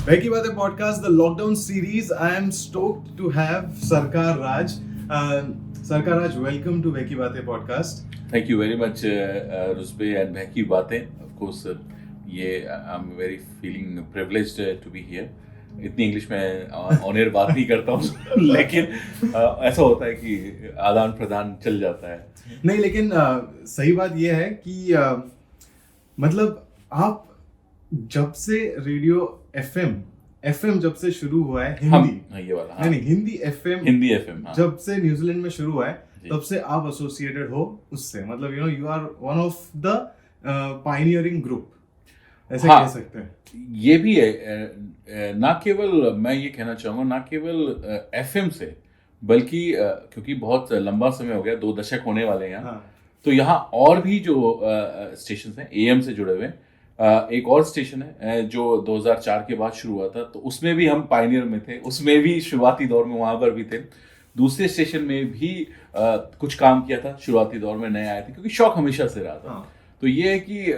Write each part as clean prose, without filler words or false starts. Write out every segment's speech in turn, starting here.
Veki Baate podcast, the lockdown series. I am stoked to have Sarkar Raj. Sarkar Raj, welcome to Veki Baate podcast. Thank you very much, Rusbe and Veki Baate. Of course, I'm very feeling privileged to be here. इतनी English में on air बात नहीं करता हूँ लेकिन ऐसा होता है कि आदान प्रदान चल जाता है। नहीं, लेकिन सही बात यह है कि मतलब आप जब से रेडियो एफएम जब से शुरू हुआ है हिंदी, ये वाला नहीं हिंदी एफएम जब से न्यूजीलैंड में शुरू हुआ है तब से आप एसोसिएटेड हो उससे, मतलब you are one of the pioneering group, ऐसे कह सकते हैं। ये भी है, ना केवल मैं ये कहना चाहूँगा ना केवल एफएम से, बल्कि क्योंकि बहुत लंबा समय हो गया, 2 दशक होने वाले हैं यहाँ। तो यहाँ और भी जो स्टेशन हैं एएम से जुड़े हुए, एक और स्टेशन है जो 2004 के बाद शुरू हुआ था, तो उसमें भी हम पायनियर में थे, उसमें भी शुरुआती दौर में वहाँ पर भी थे। दूसरे स्टेशन में भी कुछ काम किया था, शुरुआती दौर में नए आए थे, क्योंकि शौक हमेशा से रहा था। तो ये है कि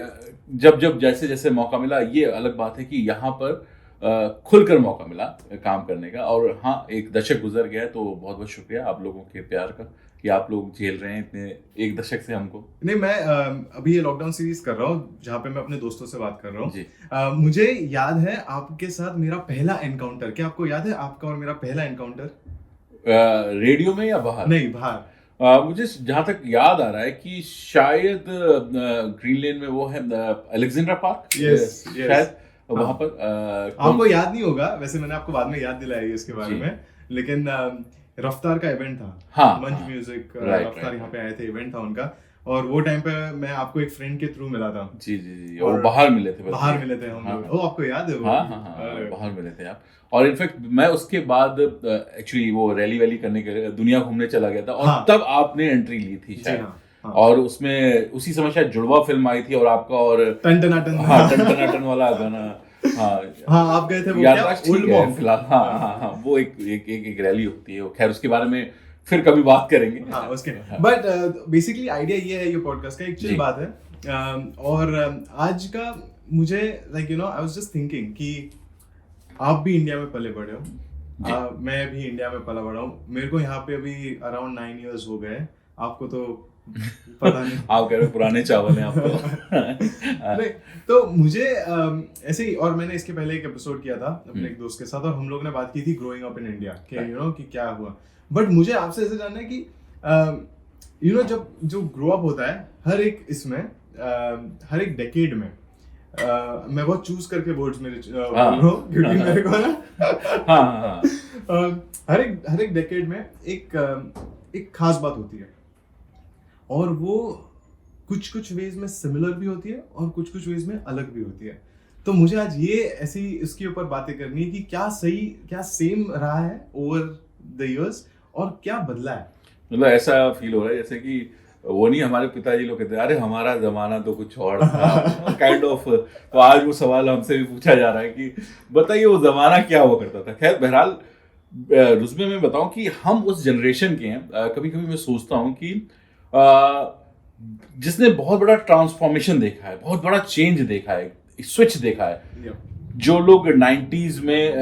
जब जैसे जैसे मौका मिला, ये अलग बात है कि यहाँ पर खुलकर मौका मिला काम करने का। और हाँ, 1 दशक गुजर गया है, तो बहुत बहुत शुक्रिया आप लोगों के प्यार का कि आप लोग झेल रहे हैं इतने 1 दशक से हमको। नहीं, मैं अभी ये लॉकडाउन सीरीज कर रहा हूँ जहाँ पे मैं अपने दोस्तों से बात कर रहा हूँ। मुझे याद है आपके साथ मेरा पहला एनकाउंटर, क्या आपको याद है आपका और मेरा पहला एनकाउंटर? रेडियो में या बाहर? नहीं, बाहर। मुझे जहां तक याद आ रहा है कि शायद ग्रीनलैंड में वो है अलेक्जेंड्रा पार्क, शायद वहां पर। आपको याद नहीं होगा, वैसे मैंने आपको बाद में याद दिलाया इसके बारे में, लेकिन रफ्तार का इवेंट था, मंच म्यूजिक रफ्तार यहाँ पे आए थे, इवेंट था उनका, और वो टाइम पे मैं आपको एक फ्रेंड के थ्रू मिला था। जी, और बाहर मिले थे हम लोग। वो आपको याद है? हाँ, बाहर मिले थे आप। और इनफैक्ट मैं उसके बाद एक्चुअली वो रैली करने के लिए दुनिया घूमने चला गया था, और तब आपने एंट्री ली थी शायद। और उसमें उसी समय शायद जुड़वा फिल्म आई थी, और आपका और टन वाला गाना। हाँ, आप गए थे वो क्या? फिलहाल वो एक रैली होती है, खैर उसके बारे में फिर कभी बात करेंगे। उसके बट बेसिकली आइडिया ये है ये पॉडकास्ट का, एक चिल बात है। और आज का मुझे like I was just thinking कि आप भी इंडिया में पले बड़े हो, मैं भी इंडिया में पला बड़ा हूँ। मेरे को यहाँ पे अभी अराउंड 9 इयर्स हो गए, आपको तो पता नहीं। आप कह रहे पुराने चावल हैं आप तो। नहीं, तो मुझे ऐसे ही, और मैंने इसके पहले एक एपिसोड किया था अपने एक दोस्त के साथ, और हम लोग ने बात की थी ग्रोइंग अप इन इंडिया कि कि क्या हुआ। बट मुझे आपसे ऐसे जानना है कि जब जो ग्रो अप होता है हर एक इसमें हर एक डेकेड में, मैं बहुत चूज करके वर्ड्स मेरे बोल रहा हूँ क्योंकि मेरे को ना हर एक डेकेड में एक खास बात होती है, और वो कुछ वेज में सिमिलर भी होती है और कुछ वेज में अलग भी होती है। तो मुझे आज ये ऐसी इसके ऊपर बातें करनी है कि क्या सेम रहा है ओवर द इयर्स और क्या बदला है। मतलब ऐसा फील हो रहा है जैसे कि वो नहीं, हमारे पिताजी लोग कहते हैं अरे हमारा जमाना तो कुछ और था काइंड ऑफ। तो आज वो सवाल हमसे भी पूछा जा रहा है कि बताइए वो जमाना क्या हुआ करता था। खैर बहरहाल, रुस्बे में बताऊं कि हम उस जनरेशन के हैं। कभी कभी मैं सोचता हूं कि जिसने बहुत बड़ा ट्रांसफॉर्मेशन देखा है, बहुत बड़ा चेंज देखा है, स्विच देखा है। जो लोग 90s में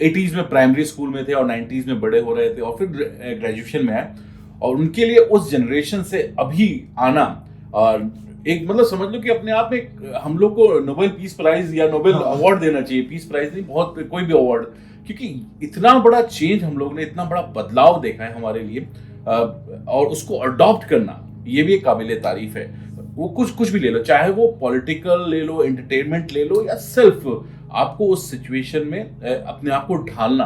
80s में प्राइमरी स्कूल में थे और 90s में बड़े हो रहे थे और फिर ग्रेजुएशन में आए, और उनके लिए उस जनरेशन से अभी आना और एक मतलब समझ लो कि अपने आप में हम लोग को नोबेल पीस प्राइज या नोबेल अवार्ड देना चाहिए। पीस प्राइज नहीं, बहुत कोई भी अवार्ड, क्योंकि इतना बड़ा चेंज हम लोग ने, इतना बड़ा बदलाव देखा है हमारे लिए, और उसको अडॉप्ट करना ये भी एक काबिले तारीफ है। वो कुछ भी ले लो, चाहे वो पॉलिटिकल ले लो, एंटरटेनमेंट ले लो, या सिर्फ आपको उस सिचुएशन में अपने आप को ढालना,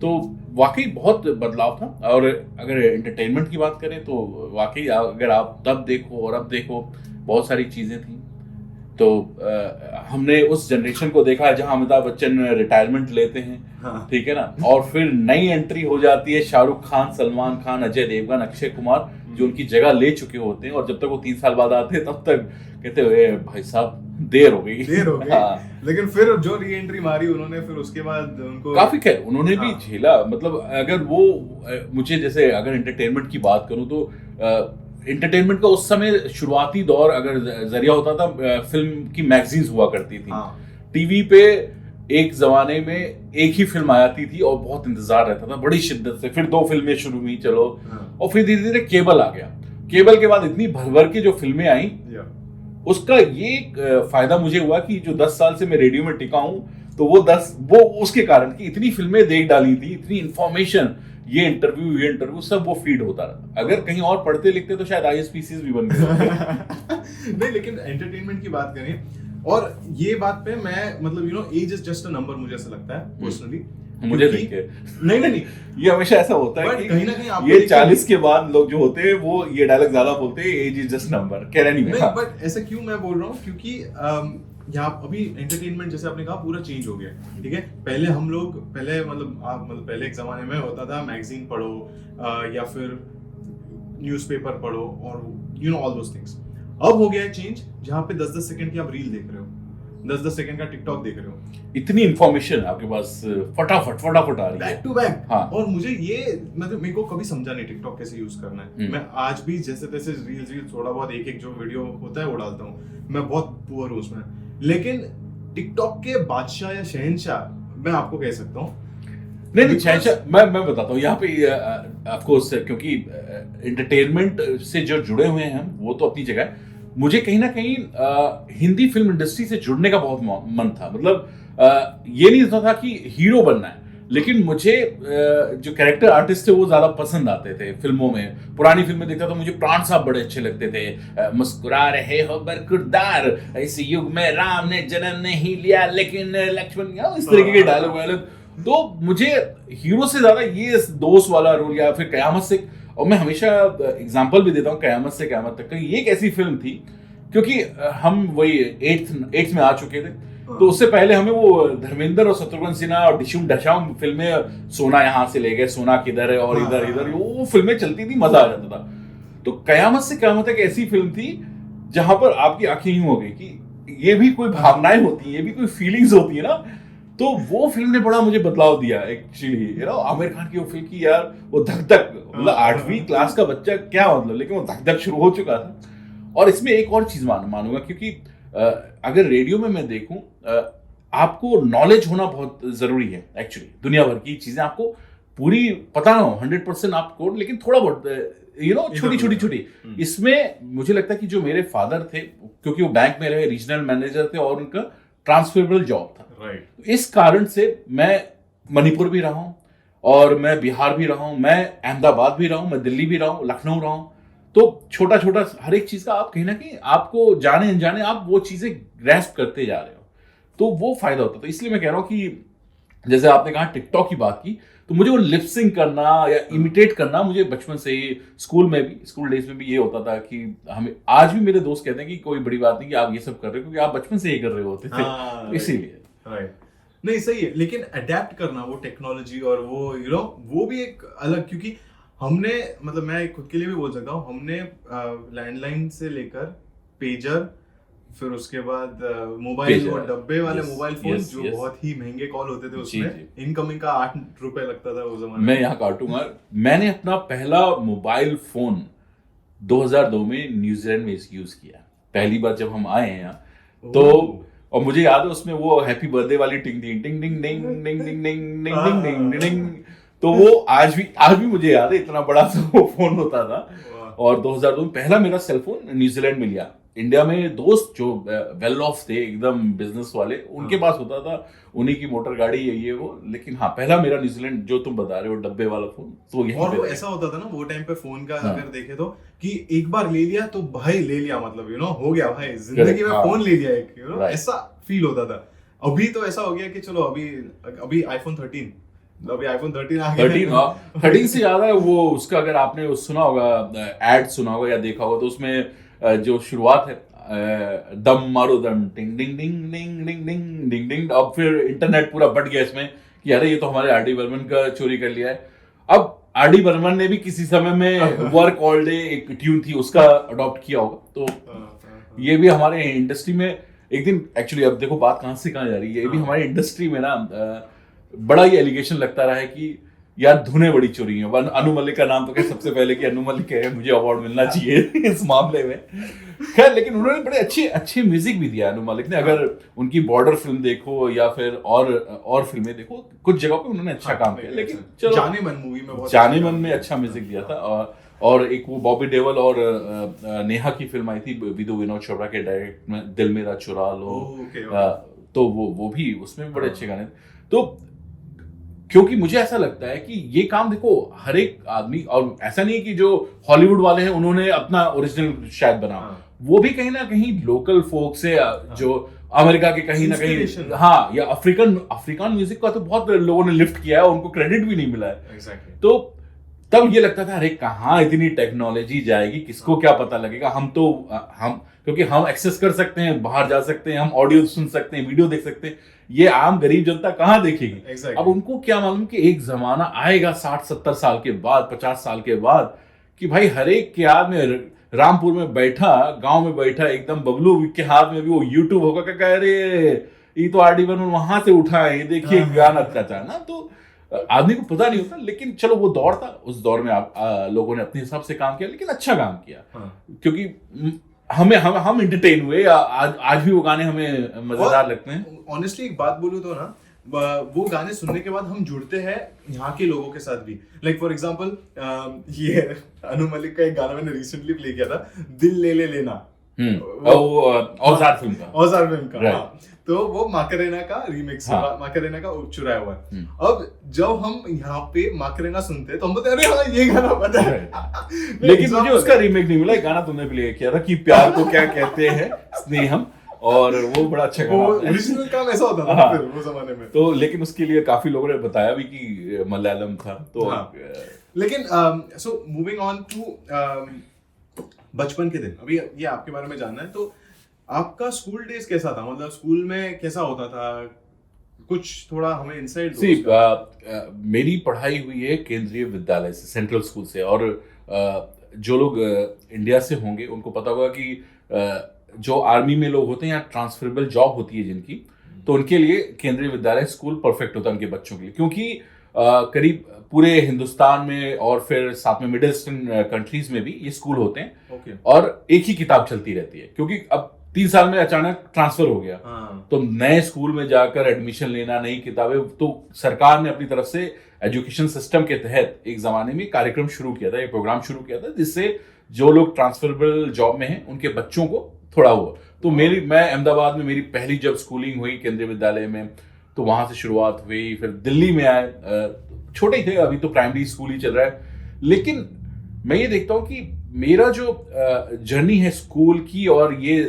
तो वाकई बहुत बदलाव था। और अगर एंटरटेनमेंट की बात करें तो वाकई अगर आप तब देखो और अब देखो, बहुत सारी चीज़ें थी। तो हमने उस जनरेशन को देखा जहां अमिताभ बच्चन रिटायरमेंट लेते हैं, ठीक है ना, और फिर नई एंट्री हो जाती है शाहरुख खान, सलमान खान, अजय देवगन, अक्षय कुमार, जो उनकी जगह ले चुके होते हैं। और जब तक वो 3 साल बाद आते हैं तब तक कहते हुए भाई साहब देर हो गई। लेकिन फिर जो री एंट्री मारी उन्होंने, फिर उसके बाद उनको काफी, खैर उन्होंने भी झेला। मतलब अगर वो मुझे जैसे अगर एंटरटेनमेंट की बात करूं तो एंटरटेनमेंट का उस समय शुरुआती दौर अगर जरिया होता था, फिल्म की मैगजीन्स हुआ करती थी। टीवी पे एक जमाने में एक ही फिल्म आती थी और बहुत इंतजार रहता था बड़ी शिद्दत से, फिर 2 फिल्में शुरू हुई चलो, और फिर धीरे धीरे केबल आ गया। केबल के बाद इतनी भर भर की जो फिल्में आई, उसका ये फायदा मुझे हुआ कि जो 10 साल से मैं रेडियो में टिका हूं, तो वो उसके कारण कि इतनी फिल्में देख डाली थी, इतनी इंफॉर्मेशन, ये इंटरव्यू सब वो फीड होता रहा। अगर कहीं और पढ़ते लिखते तो शायद ISPCs भी बन गए। नहीं, लेकिन एंटरटेनमेंट की बात करें, और ये बात पे मैं मतलब age is just a number, मुझे ऐसा लगता है पर्सनली। मुझे देख के नहीं ये हमेशा ऐसा होता है कि कहीं ना कहीं ये 40 के बाद लोग जो होते हैं वो ये डायलॉग ज्यादा बोलते हैं, एज इज जस्ट नंबर। कह रहे नहीं, बट ऐसा क्यों मैं बोल रहा हूँ, क्योंकि यहाँ अभी एंटरटेनमेंट जैसे आपने कहा पूरा चेंज हो गया, ठीक है। पहले हम लोग पहले एक जमाने में होता था मैगजीन पढ़ो या फिर न्यूज़पेपर पढ़ो और ऑल दोस थिंग्स। अब हो गया है चेंज, जहाँ पे 10-10 सेकंड की आप रील देख रहे हो, 10-10 सेकंड का टिकटॉक देख रहे हो, इतनी इंफॉर्मेशन आपके पास फटाफट आ रही है बैक टू बैक। हाँ। और मुझे ये मतलब मेरे को कभी समझा नहीं टिकटॉक कैसे यूज करना है। मैं आज भी जैसे तैसे रील थोड़ा बहुत एक जो वीडियो होता है वो डालता हूँ, मैं बहुत पुअर हूँ उसमें। लेकिन टिकटॉक के बादशाह या शहंशाह मैं आपको कह सकता हूँ। नहीं शहंशाह मैं बताता हूँ यहाँ पे, ऑफ कोर्स क्योंकि एंटरटेनमेंट से जो जुड़े हुए हैं वो तो अपनी जगह है। मुझे कहीं ना कहीं हिंदी फिल्म इंडस्ट्री से जुड़ने का बहुत मन था। मतलब ये नहीं होता था कि हीरो बनना है, लेकिन मुझे जो कैरेक्टर आर्टिस्ट थे वो ज्यादा पसंद आते थे फिल्मों में। पुरानी फिल्में देखता तो मुझे प्राण साहब बड़े अच्छे लगते थे। मुस्कुरा रहे हो बरकुरदार, ऐसे युग में राम ने जन्म नहीं लिया लेकिन लक्ष्मण, इस तरीके के डायलॉग वायलॉग। तो मुझे हीरो से ज्यादा ये दोस्त वाला रोल या फिर कयामत से, और मैं हमेशा एग्जांपल भी देता हूँ कयामत से कयामत तक, ये एक ऐसी फिल्म थी क्योंकि हम वही 8th में आ चुके थे, तो उससे पहले हमें वो धर्मेंद्र और शत्रुघ्न सिन्हा और डिशुम ढशाम फिल्में, सोना यहाँ से ले गए, सोना किधर है, और इधर वो फिल्में चलती थी, मजा आ जाता था। तो कयामत से कयामत तक ऐसी फिल्म थी जहां पर आपकी आंखें यूं हो गई कि ये भी कोई भावनाएं होती है, ये भी कोई फीलिंग्स होती है ना। तो वो फिल्म ने बड़ा मुझे बदलाव दिया एक्चुअली। आमिर खान की वो फिल्म की यार, वो धक धक, मतलब 8वीं क्लास का बच्चा क्या मतलब, लेकिन वो धक धक शुरू हो चुका था। और इसमें एक और चीज मानूंगा, क्योंकि अगर रेडियो में मैं देखूं, आपको नॉलेज होना बहुत जरूरी है एक्चुअली। दुनिया भर की चीजें आपको पूरी पता ना हो 100% आपको, लेकिन थोड़ा बहुत छोटी। इसमें मुझे लगता है कि जो मेरे फादर थे, क्योंकि वो बैंक में रहे, रीजनल मैनेजर थे और उनका ट्रांसफरेबल जॉब था, राइट। इस कारण से मैं मणिपुर भी रहा हूं, और मैं बिहार भी रहा हूं, मैं अहमदाबाद भी रहा हूं, मैं दिल्ली भी रहा हूं, लखनऊ रहा हूं। तो छोटा हर एक चीज का आप कहीं ना कहीं आपको जाने अनजाने आप वो चीजें ग्रैस्प करते जा रहे हो, तो वो फायदा होता है। तो इसलिए मैं कह रहा हूं कि जैसे आपने कहा टिकटॉक की बात की, तो मुझे वो लिपसिंग करना या इमिटेट करना मुझे बचपन से ही, स्कूल डेज में भी ये होता था कि हमें, आज भी मेरे दोस्त कहते हैं कि कोई बड़ी बात नहीं कि आप ये सब कर रहे हो, क्योंकि आप बचपन से ये कर रहे होते थे, इसीलिए। राइट, नहीं सही है। लेकिन अडेप्ट करना वो टेक्नोलॉजी और वो वो भी एक अलग, क्योंकि हमने, मतलब मैं खुद के लिए भी बोल सकता हूँ, हमने लैंडलाइन से लेकर पेजर, फिर उसके बाद मोबाइल, वो डब्बे वाले मोबाइल फोन जो बहुत ही महंगे कॉल होते थे, उसमें इनकमिंग का 8 रुपए लगता था उस जमाने में। मैं यहाँ काटूंगा, मैंने अपना पहला मोबाइल फोन 2002 में न्यूजीलैंड में यूज किया, पहली बार जब हम आए हैं यहाँ। तो और मुझे याद है उसमें वो हैप्पी बर्थडे वाली टिंग टिंग टिंग टिंग टिंग टिंग टिंग टिंग टिंग टिंग टिंग, तो वो आज भी मुझे याद है, इतना बड़ा सा वो फोन होता था। और 2002 में पहला मेरा सेलफोन न्यूजीलैंड में लिया। इंडिया में दोस्त जो वेल ऑफ थे, एकदम बिजनेस वाले, उनके पास होता था, उन्हीं की मोटर गाड़ी ये वो। लेकिन हाँ, पहला मेरा न्यूजीलैंड जो तुम बता रहे हो डब्बे वाला फोन, तो यही। और वो ऐसा होता था ना वो टाइम पे फोन का, अगर देखे तो, कि एक बार ले लिया तो भाई ले लिया, मतलब हो गया भाई, जिंदगी में फोन ले लिया एक, ऐसा फील होता था। अभी तो ऐसा हो गया कि चलो अभी आईफोन 13, अभी आईफोन 13 आ गया। 13 से ज्यादा है वो, उसका अगर आपने सुना होगा, एड सुना होगा या देखा होगा, तो उसमें जो शुरुआत है, दम मारो दम, टिंग डिंग डिंग डिंग डिंग डिंग डिंग डिंग। अब फिर इंटरनेट पूरा बढ़ गया इसमें कि अरे ये तो हमारे आर डी बर्मन का चोरी कर लिया है। अब आर डी बर्मन ने भी किसी समय में वर्क ऑल डे एक ट्यून थी, उसका अडॉप्ट किया होगा। तो ये भी हमारे इंडस्ट्री में एक दिन, एक्चुअली अब देखो बात कहां से कहां जा रही है, ये भी हमारी इंडस्ट्री में ना बड़ा ही एलिगेशन लगता रहा है कि यार धुनें बड़ी चुरी हैं। अनु मलिक का नाम तो क्या सबसे पहले कि अनु मलिक है, मुझे अवार्ड मिलना चाहिए इस मामले में। खैर, लेकिन उन्होंने बड़े अच्छे म्यूजिक भी दिया अनु मलिक ने। अगर उनकी बॉर्डर फिल्म देखो या फिर और फिल्में देखो, कुछ जगहों पे उन्होंने अच्छा काम किया। लेकिन चलो, जाने मन मूवी में बहुत जाने मन में अच्छा म्यूजिक दिया था। और एक वो बॉबी देओल और नेहा की फिल्म आई थी विदु विनोद चोपड़ा के डायरेक्ट में, दिल मेरा चुरा लो, तो वो भी, उसमें भी बड़े अच्छे गाने थे। तो क्योंकि मुझे ऐसा लगता है कि ये काम देखो हर एक आदमी, और ऐसा नहीं कि जो हॉलीवुड वाले हैं उन्होंने अपना ओरिजिनल शायद बना, वो भी कहीं ना कहीं लोकल फोक से, जो अमेरिका के कहीं ना कहीं, हाँ, या अफ्रीकन म्यूजिक का तो बहुत लोगों ने लिफ्ट किया है, उनको क्रेडिट भी नहीं मिला है। तो तब ये लगता था अरे कहाँ इतनी टेक्नोलॉजी जाएगी, किसको क्या पता लगेगा। हम क्योंकि हम एक्सेस कर सकते हैं, बाहर जा सकते हैं, हम ऑडियो सुन सकते हैं, वीडियो देख सकते हैं, ये आम गरीब जनता कहाँ देखेगी। अब उनको क्या मालूम कि एक जमाना आएगा 60-70 साल के बाद, 50 साल के बाद, कि भाई हर एक के हाथ में, रामपुर में बैठा, गांव में बैठा एकदम बबलू के हाथ में भी वो यूट्यूब होगा, क्या कह रहे ये तो RD1 वहां से उठा है, ये देखिए गाना अच्छा ना। तो आदमी को पता नहीं होता। लेकिन चलो वो दौर था, उस दौर में लोगों ने अपने हिसाब से काम किया, लेकिन अच्छा काम किया। क्योंकि हम एंटरटेन हुए। आज भी वो गाने हमें मजेदार लगते हैं। ऑनेस्टली एक बात बोलूं तो ना, वो गाने सुनने के बाद हम जुड़ते हैं यहाँ के लोगों के साथ भी। लाइक फॉर एग्जांपल, ये अनु मलिक का एक गाना मैंने रिसेंटली प्ले किया था, दिल ले ले लेना, औजार फिल्म का हाँ। तो वो माकरेना का रीमिक्स, माकरेना का चुराया हुआ है। अब जब हम यहाँ पे माकरेना सुनते हैं तो हम बोलते हैं अरे हाँ ये गाना पता है। लेकिन मुझे उसका रीमेक नहीं मिला। एक गाना तुमने प्ले किया था कि प्यार को क्या कहते हैं, स्नेहम, और वो बड़ा अच्छा गाना। ओरिजिनल काम ऐसा होता था फिर वो जमाने में। तो लेकिन उसके लिए काफी लोगों ने बताया भी कि मलयालम था। तो लेकिन सो मूविंग ऑन टू बचपन के दिन, अभी ये आपके बारे में जानना है। तो आपका स्कूल डेज कैसा था? मतलब स्कूल में कैसा होता था? कुछ थोड़ा हमें इनसाइट दो। मेरी पढ़ाई हुई है केंद्रीय विद्यालय से, सेंट्रल स्कूल से। और जो लोग इंडिया से होंगे उनको पता होगा कि जो आर्मी में लोग होते हैं या ट्रांसफरेबल जॉब होती है जिनकी, तो उनके लिए केंद्रीय विद्यालय स्कूल परफेक्ट होता है उनके बच्चों के लिए। क्योंकि करीब पूरे हिंदुस्तान में और फिर साथ में मिडिल ईस्टर्न कंट्रीज में भी ये स्कूल होते हैं। और एक ही किताब चलती रहती है, क्योंकि अब 3 साल में अचानक ट्रांसफर हो गया। तो नए स्कूल में जाकर एडमिशन लेना, नई किताबें, तो सरकार ने अपनी तरफ से एजुकेशन सिस्टम के तहत एक जमाने में कार्यक्रम शुरू किया था, एक प्रोग्राम शुरू किया था, जिससे जो लोग ट्रांसफरेबल जॉब में हैं उनके बच्चों को थोड़ा हुआ। तो मैं अहमदाबाद में मेरी पहली जब स्कूलिंग हुई केंद्रीय विद्यालय में, तो वहां से शुरुआत हुई। फिर दिल्ली में आए, छोटे ही थे, अभी तो प्राइमरी स्कूल ही चल रहा है। लेकिन मैं ये देखता हूँ कि मेरा जो जर्नी है स्कूल की और ये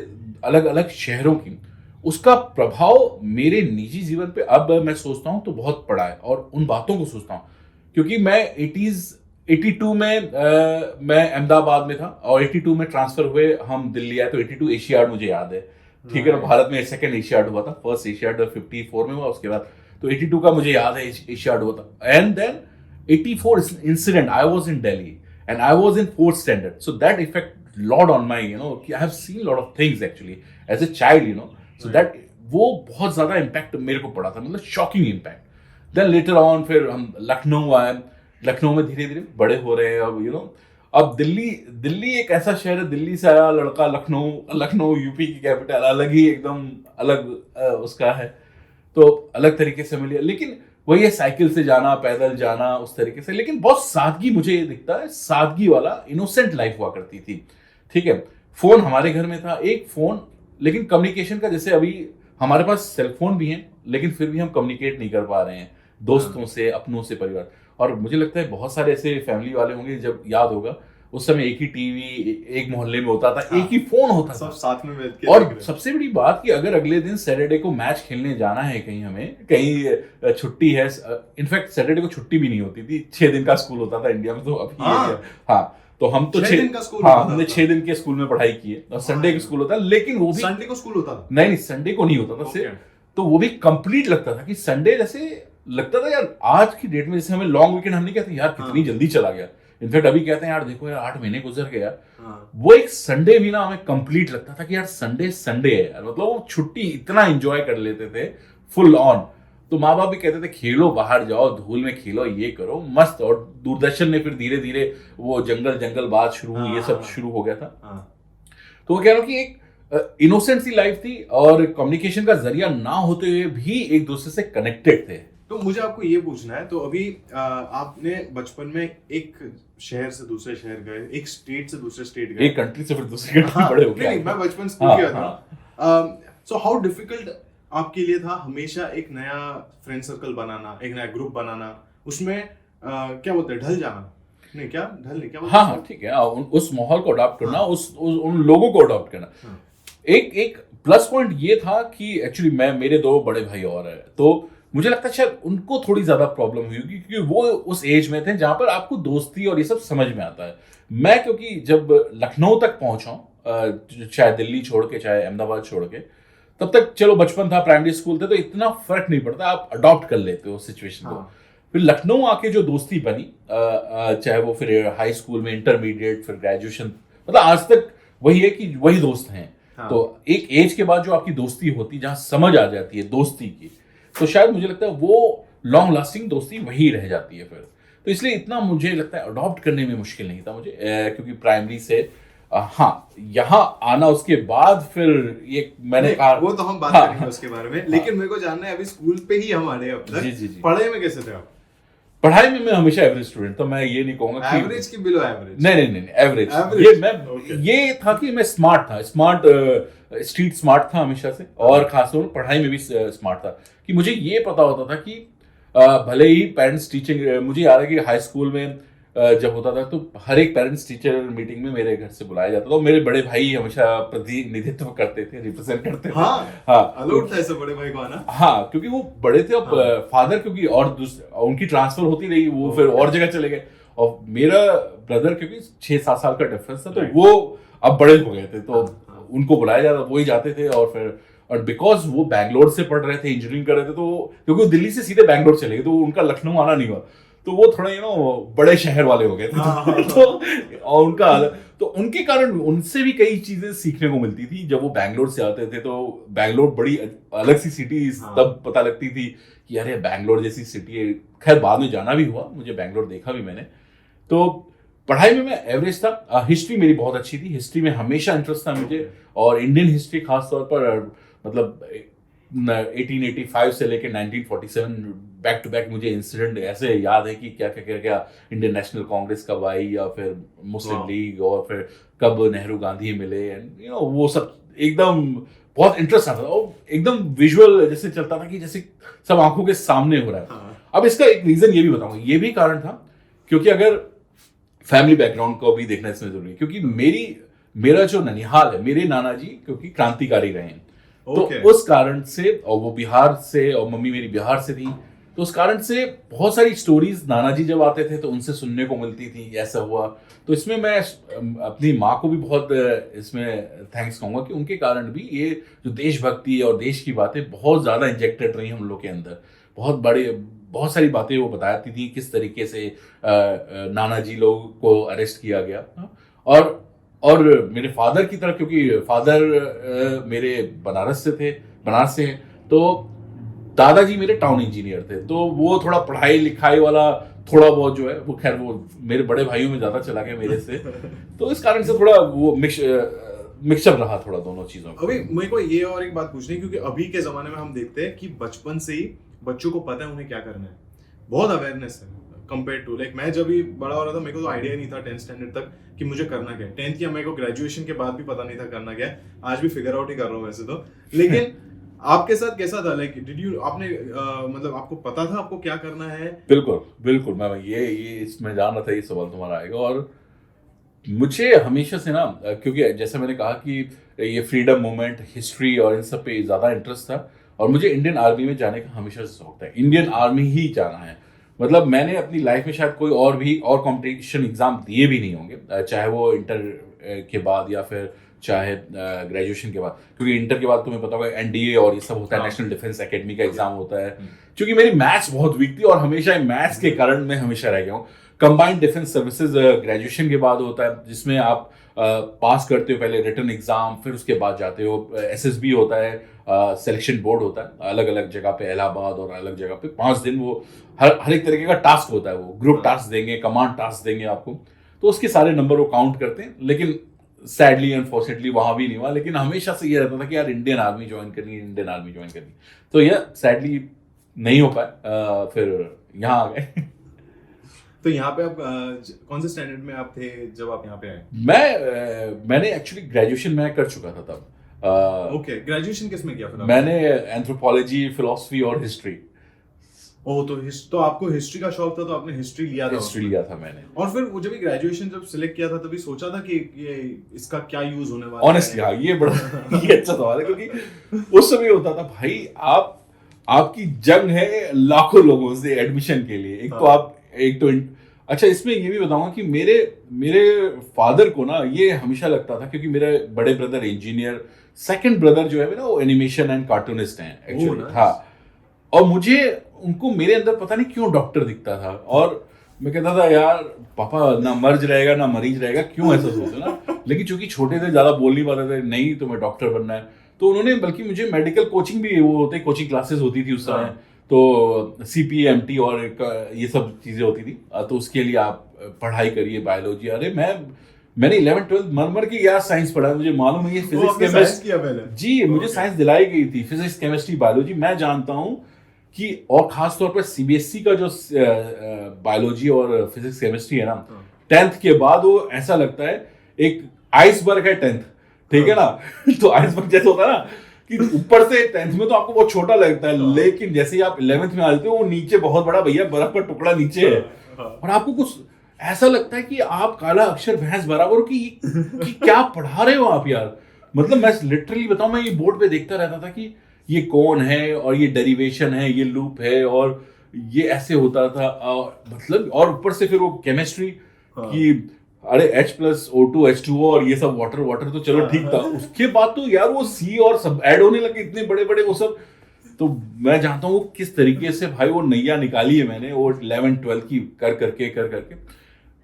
अलग अलग शहरों की, उसका प्रभाव मेरे निजी जीवन पे अब मैं सोचता हूँ तो बहुत पड़ा है। और उन बातों को सोचता हूँ क्योंकि मैं 82 में मैं अहमदाबाद में था, और 82 में ट्रांसफर हुए हम दिल्ली आए। तो 82 एशियाड मुझे याद है, ठीक है ना। भारत में सेकंड एशियाड हुआ था, फर्स्ट एशियाड 54 में हुआ, उसके बाद तो 82 का मुझे याद है एशियाड हुआ था। And then 84 incident, I was in Delhi and I was in 4th standard, so that effect lot on my, I have seen a lot of things actually as a child, so that वो बहुत ज्यादा impact मेरे को पड़ा था, मतलब shocking impact. Then later on फिर हम लखनऊ आए, लखनऊ में धीरे धीरे बड़े हो रहे हैं अब, अब दिल्ली एक ऐसा शहर है, दिल्ली से आया लड़का लखनऊ यूपी की कैपिटल, अलग ही एकदम अलग उसका है, तो अलग तरीके से मिली। लेकिन वही है, साइकिल से जाना, पैदल जाना, उस तरीके से। लेकिन बहुत सादगी, मुझे ये दिखता है सादगी वाला इनोसेंट लाइफ हुआ करती थी, ठीक है। फोन हमारे घर में था, एक फोन, लेकिन कम्युनिकेशन का, जैसे अभी हमारे पास सेलफोन भी हैं, लेकिन फिर भी हम कम्युनिकेट नहीं कर पा रहे हैं दोस्तों से, अपनों से, परिवार। और मुझे लगता है बहुत सारे ऐसे फैमिली वाले होंगे, जब याद होगा उस समय एक ही टीवी एक मोहल्ले में होता था, एक ही फोन होता था, सब साथ में बैठ के। और सबसे बड़ी बात कि अगर अगले दिन सैटरडे को मैच खेलने जाना है कहीं, हमें कहीं छुट्टी है, इनफैक्ट सैटरडे को छुट्टी भी नहीं होती थी, 6 दिन का स्कूल होता था इंडिया में, तो अभी हाँ, तो हम तो 6 दिन का स्कूल, हाँ, हमने 6 दिन के स्कूल में पढ़ाई की है, और संडे का स्कूल होता है। लेकिन वो भी संडे को स्कूल होता था? नहीं, संडे को नहीं होता था सिर्फ, तो वो भी कंप्लीट लगता था कि संडे, जैसे लगता था यार आज की डेट में, जैसे हमें लॉन्ग वीकेंड, हम नहीं कहते यार कितनी जल्दी चला गया, इनफैक्ट अभी कहते हैं यार देखो यार 8 महीने गुजर गया। वो एक संडे भी ना हमें कंप्लीट लगता था कि यार संडे है यार, मतलब वो छुट्टी इतना एंजॉय कर लेते थे फुल ऑन। तो माँ बाप भी कहते थे खेलो, बाहर जाओ, धूल में खेलो, ये करो, मस्त। और दूरदर्शन ने फिर धीरे धीरे वो जंगल बात शुरू हुई, ये सब शुरू हो गया था। तो वो कह रहा हूँ कि एक इनोसेंट सी लाइफ थी और कम्युनिकेशन का जरिया ना होते हुए भी एक दूसरे से कनेक्टेड थे। तो मुझे आपको ये पूछना है, तो अभी आपने बचपन में एक शहर से दूसरे शहर गए, एक स्टेट से दूसरे स्टेट गए, एक कंट्री से फिर दूसरी कंट्री बड़े हो गए। नहीं, मैं बचपन स्कूल गया था। सो हाउ डिफिकल्ट आपके लिए था हमेशा एक नया फ्रेंड सर्कल बनाना, एक नया ग्रुप बनाना, उसमें क्या बोलते हैं, ढल जाना? नहीं, क्या ढल नहीं, क्या बोलते हैं? हाँ ठीक है, उस माहौल को अडॉप्ट करना, उन लोगों को अडॉप्ट करना। एक प्लस पॉइंट ये था कि एक्चुअली मेरे 2 बड़े भाई और है, तो मुझे लगता है शायद उनको थोड़ी ज्यादा प्रॉब्लम हुई होगी, क्योंकि वो उस एज में थे जहां पर आपको दोस्ती और ये सब समझ में आता है। मैं क्योंकि जब लखनऊ तक पहुंचा, चाहे दिल्ली छोड़ के चाहे अहमदाबाद छोड़ के, तब तक चलो बचपन था, प्राइमरी स्कूल थे, तो इतना फर्क नहीं पड़ता, आप अडॉप्ट कर लेते हो सिचुएशन को। फिर लखनऊ आके जो दोस्ती बनी, चाहे वो फिर हाई स्कूल में, इंटरमीडिएट, फिर ग्रेजुएशन, मतलब आज तक वही है कि वही दोस्त हैं। तो एक एज के बाद जो आपकी दोस्ती होती है, जहां समझ आ जाती है दोस्ती की, तो शायद मुझे लगता है वो लॉन्ग लास्टिंग दोस्ती वही रह जाती है फिर। तो इसलिए इतना मुझे लगता है अडॉप्ट करने में मुश्किल नहीं था मुझे, क्योंकि प्राइमरी से हाँ यहाँ आना, उसके बाद फिर ये मैंने कहा, वो तो हम बात करेंगे उसके बारे में, लेकिन मेरे को जानना है अभी स्कूल पे ही हम आ रहे हैं अब तक। जी। पढ़ाई में कैसे थे आप? पढ़ाई में मैं हमेशा एवरेज स्टूडेंट था, मैं ये नहीं कहूंगा कि एवरेज की बिलो एवरेज, नहीं एवरेज। ये था कि मैं स्मार्ट था, स्ट्रीट स्मार्ट था हमेशा से, और खासतौर पर पढ़ाई में भी स्मार्ट था, कि मुझे ये पता होता था कि भले ही पेरेंट्स टीचिंग, मुझे याद है कि हाई स्कूल में जब होता था तो हर एक पेरेंट्स टीचर मीटिंग में मेरे घर से बुलाया जाता था, मेरे बड़े भाई हमेशा प्रतिनिधित्व करते थे, रिप्रेजेंट करते थे। हाँ, अलाउड था ऐसे बड़े भाई को आना। हाँ, क्योंकि वो बड़े थे, और फादर क्योंकि और उनकी ट्रांसफर होती रही, वो फिर और जगह चले गए, और मेरा ब्रदर क्योंकि 6-7 साल का डिफरेंस था, तो वो अब बड़े हो गए थे, तो उनको बुलाया जाता, वो ही जाते थे। और बिकॉज वो बैंगलोर से पढ़ रहे थे, इंजीनियरिंग कर रहे थे, तो क्योंकि वो दिल्ली से सीधे बैंगलोर चले गए, तो उनका लखनऊ आना नहीं हुआ, तो वो थोड़ा बड़े शहर वाले हो गए थे। तो और उनका तो उनके कारण उनसे भी कई चीजें सीखने को मिलती थी। जब वो बैंगलोर से आते थे तो बैंगलोर बड़ी अलग सी सिटी, तब पता लगती थी कि अरे बैंगलोर जैसी सिटी है। खैर बाद में जाना भी हुआ, मुझे बैंगलोर देखा भी मैंने। तो पढ़ाई में मैं एवरेज था। हिस्ट्री मेरी बहुत अच्छी थी, हिस्ट्री में हमेशा इंटरेस्ट था मुझे, और इंडियन हिस्ट्री खासतौर पर, मतलब 1885 से लेकर 1947 बैक टू बैक मुझे इंसिडेंट ऐसे याद है कि क्या इंडियन नेशनल कांग्रेस कब आई, या फिर मुस्लिम लीग, और फिर कब नेहरू गांधी मिले, एंड वो सब एकदम बहुत इंटरेस्ट आता था, और एकदम विजुअल जैसे चलता था कि जैसे सब आंखों के सामने हो रहा है। अब इसका एक रीजन ये भी बताऊंगा, ये भी कारण था क्योंकि अगर फैमिली बैकग्राउंड को भी देखना इसमें जरूरी है, क्योंकि मेरा जो ननिहाल है, मेरे नाना जी क्योंकि क्रांतिकारी रहे हैं, तो उस कारण से, और वो बिहार से, और मम्मी मेरी बिहार से थी, तो उस कारण से बहुत सारी स्टोरीज नाना जी जब आते थे तो उनसे सुनने को मिलती थी, ऐसा हुआ। तो इसमें मैं अपनी माँ को भी बहुत इसमें थैंक्स कहूँगा कि उनके कारण भी ये जो देशभक्ति और देश की बातें बहुत ज़्यादा इंजेक्टेड रही हम लोग के अंदर। बहुत सारी बातें वो बताती थी, किस तरीके से नाना जी लोगों को अरेस्ट किया गया। और मेरे फादर की तरफ, क्योंकि फादर मेरे बनारस से हैं, तो दादाजी मेरे टाउन इंजीनियर थे, तो वो थोड़ा पढ़ाई लिखाई वाला थोड़ा बहुत जो है वो, खैर वो मेरे बड़े भाइयों में ज्यादा चला गया मेरे से, तो इस कारण से थोड़ा वो मिक्सचर रहा थोड़ा दोनों चीजों का। अभी मेरे को ये और एक बात पूछनी है, क्योंकि अभी के जमाने में हम देखते हैं कि बचपन से ही बच्चों को पता है उन्हें क्या करना है, बहुत अवेयरनेस है कंपेयर टू, लाइक मैं जब भी बड़ा हो रहा था मेरे को तो आइडिया नहीं था 10th स्टैंडर्ड तक कि मुझे करना क्या है। 10th या मेरे को ग्रेजुएशन के बाद भी पता नहीं था करना क्या है, आज भी फिगर आउट ही कर रहा हूँ वैसे तो। लेकिन आपके साथ कैसा था, लाइक आपने मतलब आपको पता था आपको क्या करना है? बिल्कुल मैं ये इसमें जान रहा था, ये सवाल तुम्हारा आएगा। और मुझे हमेशा से ना, क्योंकि जैसा मैंने कहा कि ये फ्रीडम मूवमेंट, हिस्ट्री और इन सब पे ज़्यादा इंटरेस्ट था, और मुझे इंडियन आर्मी में जाने का हमेशा से शौक था। इंडियन आर्मी ही जाना है, मतलब मैंने अपनी लाइफ में शायद कोई और कॉम्पिटिशन एग्जाम दिए भी नहीं होंगे, चाहे वो इंटर के बाद या फिर चाहे ग्रेजुएशन के बाद, क्योंकि इंटर के बाद तुम्हें पता होगा एनडीए और ये सब होता है, नेशनल डिफेंस एकेडमी का एग्जाम होता है। क्योंकि मेरी मैथ्स बहुत वीक थी, और हमेशा मैथ्स के कारण मैं हमेशा रह गया हूँ। कंबाइंड डिफेंस सर्विसेज ग्रेजुएशन के बाद होता है, जिसमें आप पास करते हो पहले रिटन एग्जाम, फिर उसके बाद जाते हो SSB होता है, सिलेक्शन बोर्ड होता है अलग अलग जगह पे, इलाहाबाद और अलग जगह पे 5 दिन वो हर एक तरीके का टास्क होता है, वो ग्रुप टास्क देंगे, कमांड टास्क देंगे आपको, तो उसके सारे नंबर वो काउंट करते हैं। लेकिन सैडली अनफॉर्चुनेटली वहां भी नहीं हुआ, लेकिन हमेशा से ये रहता था कि यार इंडियन आर्मी ज्वाइन करनी, इंडियन आर्मी ज्वाइन करनी, तो यह सैडली नहीं हो पाया, फिर यहाँ आ गए। तो यहाँ पे आप कौन से स्टैंडर्ड में आप थे जब आप यहाँ पे आए? मैंने एक्चुअली ग्रेजुएशन मैं कर चुका था तब। ओके, ग्रेजुएशन किस में किया फिर? मैंने एंथ्रोपोलॉजी, फिलोसफी और हिस्ट्री। ओह, तो आपको हिस्ट्री का शौक था, तो आपने हिस्ट्री लिया था? हिस्ट्री लिया था मैंने। और फिर वो जब ग्रेजुएशन जब सिलेक्ट किया था तभी सोचा था कि ये इसका क्या यूज होने वाला है? ऑनेस्टली हाँ, ये बड़ा ये अच्छा सवाल है, क्योंकि उस समय होता था भाई आपकी जंग है लाखों लोगों से एडमिशन के लिए। अच्छा, इसमें ये भी बताऊंगा कि मेरे फादर को ना ये हमेशा लगता था, क्योंकि मेरे बड़े ब्रदर इंजीनियर, सेकंड ब्रदर जो है मेरा वो एनिमेशन एंड कार्टूनिस्ट हैं एक्चुअली। हाँ, और मुझे उनको मेरे अंदर पता नहीं क्यों डॉक्टर दिखता था, और मैं कहता था यार पापा ना मर्ज रहेगा ना मरीज रहेगा, क्यों ऐसा सोचो ना। लेकिन चूंकि छोटे थे, ज्यादा बोल नहीं पाते थे, नहीं तुम्हें डॉक्टर बनना है, तो उन्होंने बल्कि मुझे मेडिकल कोचिंग भी, वो होते कोचिंग क्लासेस होती थी उस समय, तो CPMT और ये सब चीजें होती थी, तो उसके लिए आप पढ़ाई करिए बायोलॉजी। अरे मैंने 11th-12th मर के यार साइंस पढ़ा, मुझे मालूम है ये फिजिक्स केमिस्ट्री जी, मुझे साइंस दिलाई गई थी, फिजिक्स केमिस्ट्री बायोलॉजी। मैं जानता हूँ कि, और खास तौर पर CBSE का जो बायोलॉजी और फिजिक्स केमिस्ट्री है ना, 10th के बाद वो ऐसा लगता है एक आइसबर्ग है 10th, ठीक है ना। तो आइसबर्ग जैसे होता है ना कि ऊपर से 10th में तो आपको बहुत छोटा लगता है, लेकिन जैसे ही आप 11th में आ जाते हो वो नीचे बहुत बड़ा भैया बर्फ का टुकड़ा नीचे है, और आपको कुछ ऐसा लगता है कि आप काला अक्षर भैंस बराबर कि क्या पढ़ा रहे हो आप यार। मतलब मैं लिटरली बताऊं, मैं ये बोर्ड पे देखता रहता था कि ये कौन है, और ये डेरिवेशन है, ये लूप है, और ये ऐसे होता था, मतलब, और ऊपर से फिर वो केमिस्ट्री की, अरे H+O2H2O और ये सब वाटर तो चलो ठीक था, उसके बाद तो यार वो C और सब ऐड होने लगे, इतने बड़े बड़े वो सब। तो मैं जानता हूँ किस तरीके से भाई वो नैया निकाली है मैंने, वो 11th-12th की कर करके।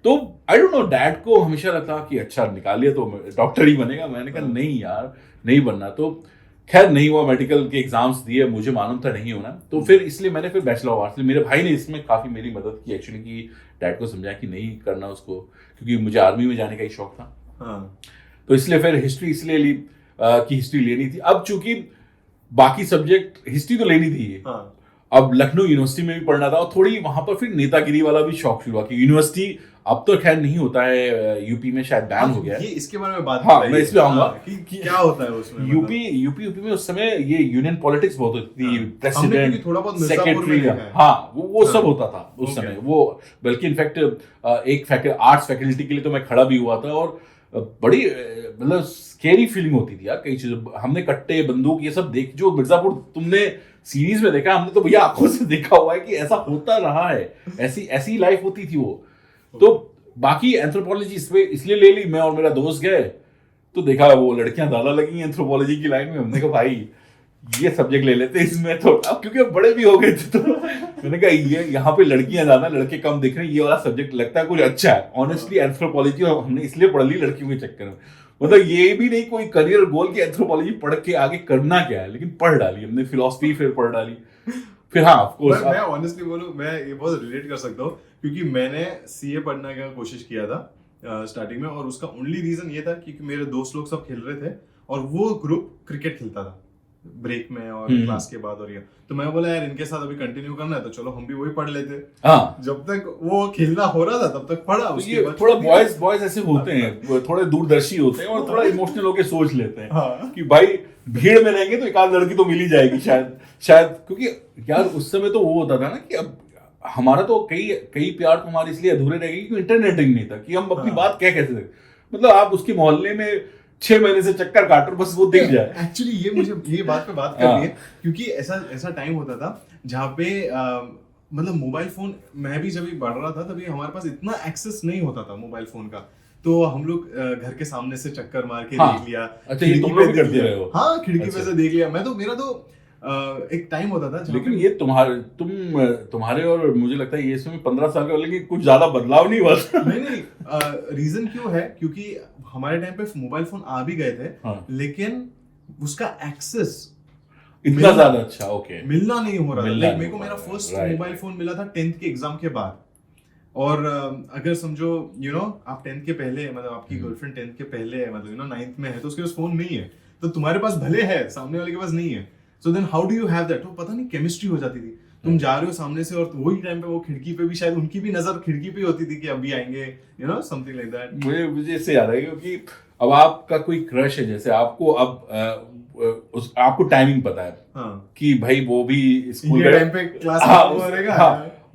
तो आई डोंट नो, डैड को हमेशा लगता कि अच्छा निकाल लिया तो डॉक्टर ही बनेगा। मैंने कहा नहीं यार, नहीं बनना। तो खैर नहीं हुआ, मेडिकल के एग्जाम्स दिए, मुझे मालूम था नहीं होना, तो फिर इसलिए मैंने फिर बैचलर ऑफ आर्ट्स। मेरे भाई ने इसमें काफ़ी मेरी मदद की एक्चुअली, कि डैड को समझाया कि नहीं करना उसको, क्योंकि मुझे आर्मी में जाने का ही शौक था। तो इसलिए फिर हिस्ट्री इसलिए ली कि हिस्ट्री लेनी थी। अब चूंकि बाकी सब्जेक्ट, हिस्ट्री तो लेनी थी, अब लखनऊ यूनिवर्सिटी में भी पढ़ना था, और थोड़ी वहां पर फिर नेतागिरी वाला भी शौक शुरू हुआ कि यूनिवर्सिटी अब तो खैर नहीं होता है, यूपी में शायद बैन हो गया है। ये इसके बारे में बात, हाँ मैं इस पे आऊंगा कि क्या होता है उसमें। यूपी में उस समय ये यूनियन पॉलिटिक्स बहुत होती थी, प्रेसिडेंट, थोड़ा बहुत सेक्रेटरी, हाँ वो सब होता था उस समय वो। बल्कि इनफैक्ट एक आर्ट्स फैकल्टी के लिए तो मैं खड़ा भी हुआ था, और बड़ी मतलब स्केरी फीलिंग होती थी यार। कई चीजें हमने, कट्टे, बंदूक, ये सब देख, जो मिर्जापुर तुमने सीरीज में देखा, हमने तो भैया आंखों से देखा हुआ है कि ऐसा होता रहा है, ऐसी लाइफ होती थी वो। तो बाकी एंथ्रोपोलॉजी इसलिए ले ली, मैं और मेरा दोस्त गए तो देखा वो लड़कियां ज्यादा लगी एंथ्रोपोलॉजी की लाइन में। हमने कहा भाई ये सब्जेक्ट ले लेते इसमें थोड़ा, क्योंकि अब बड़े भी हो गए थे, तो मैंने कहा ये यहाँ पे लड़कियां ज्यादा, लड़के कम दिख रहे हैं, ये वाला सब्जेक्ट लगता है कुछ अच्छा है। ऑनेस्टली एंथ्रोपोलॉजी हमने इसलिए पढ़ ली लड़कियों के चक्कर में, मतलब ये भी नहीं कोई करियर गोल की एंथ्रोपोलॉजी पढ़ के आगे करना क्या है, लेकिन पढ़ डाली हमने। फिलोसफी फिर पढ़ डाली, फिर हाँ ऑफ कोर्स। मैं ऑनेस्टली बोलूं, मैं ये बहुत रिलेट कर सकता हूँ, क्योंकि मैंने CA पढ़ने का कोशिश किया था स्टार्टिंग में, और उसका ओनली रीजन ये था क्योंकि मेरे दोस्त लोग सब खेल रहे थे, और वो ग्रुप क्रिकेट खेलता था ब्रेक में और क्लास के बाद, और ये तो मैं बोला यार इनके साथ अभी कंटिन्यू करना है, तो चलो हम भी वही पढ़ लेते। जब तक वो खेलना हो रहा था तब तक पढ़ा। उसके बाद थोड़ा बॉयज ऐसे होते हैं, थोड़े दूरदर्शी होते हैं, और थोड़ा इमोशनल होके सोच लेते हैं कि भाई भीड़ में रहेंगे तो एक आध लड़की तो मिल ही जाएगी शायद। क्योंकि यार उस समय तो वो होता था ना कि अब हमारा तो कई प्यार तो हमारे इसलिए अधूरे रह गए क्योंकि इंटरनेट ही नहीं था कि हम अपनी बात क्या कैसे सकते। मतलब आप उसके मोहल्ले में 6 महीने से चक्कर काटो, बस वो दिख जाए। एक्चुअली ये मुझे ये बात पे बात करनी है, क्योंकि ऐसा टाइम होता था जहाँ पे मतलब मोबाइल फोन, मैं भी जब बढ़ रहा था तभी हमारे पास इतना एक्सेस नहीं होता था मोबाइल फोन का, तो हम लोग घर के सामने से चक्कर मार के देख लिया। अच्छा, ये तुम लोग भी करते रहे हो? हाँ, खिड़की पे से देख लिया। मेरा तो एक टाइम होता था लेकिन ये तुम्हारे और मुझे लगता है ये इसमें 15 साल का, लेकिन कुछ ज्यादा बदलाव नहीं हुआ था। नहीं, रीजन क्यों है, क्योंकि हमारे टाइम पे मोबाइल फोन आ भी गए थे, हाँ। लेकिन उसका एक्सेस इतना ज्यादा अच्छा ओके मिलना नहीं हो रहा था। लाइक मेरे को मेरा right. फर्स्ट मोबाइल फोन मिला था 10th के एग्जाम के बाद। और अगर समझो आप 10th के पहले, मतलब आपकी गर्लफ्रेंड 10th के पहले है, मतलब 9th में है, तो उसके पास फोन नहीं है, तो तुम्हारे पास भले है, सामने वाले के पास नहीं है, so then how do you have that? तो पता नहीं केमिस्ट्री हो जाती थी, तुम जा रहे हो सामने से, और वही टाइम पे वो खिड़की पे भी, शायद उनकी भी नजर खिड़की पे होती थी कि अभी आएंगे, समथिंग लाइक दैट। मुझे इससे याद है, क्योंकि अब आपका कोई क्रश है, जैसे आपको अब आपको टाइमिंग पता है, हाँ, कि भाई वो भी स्कूल ये टाइम पे क्लास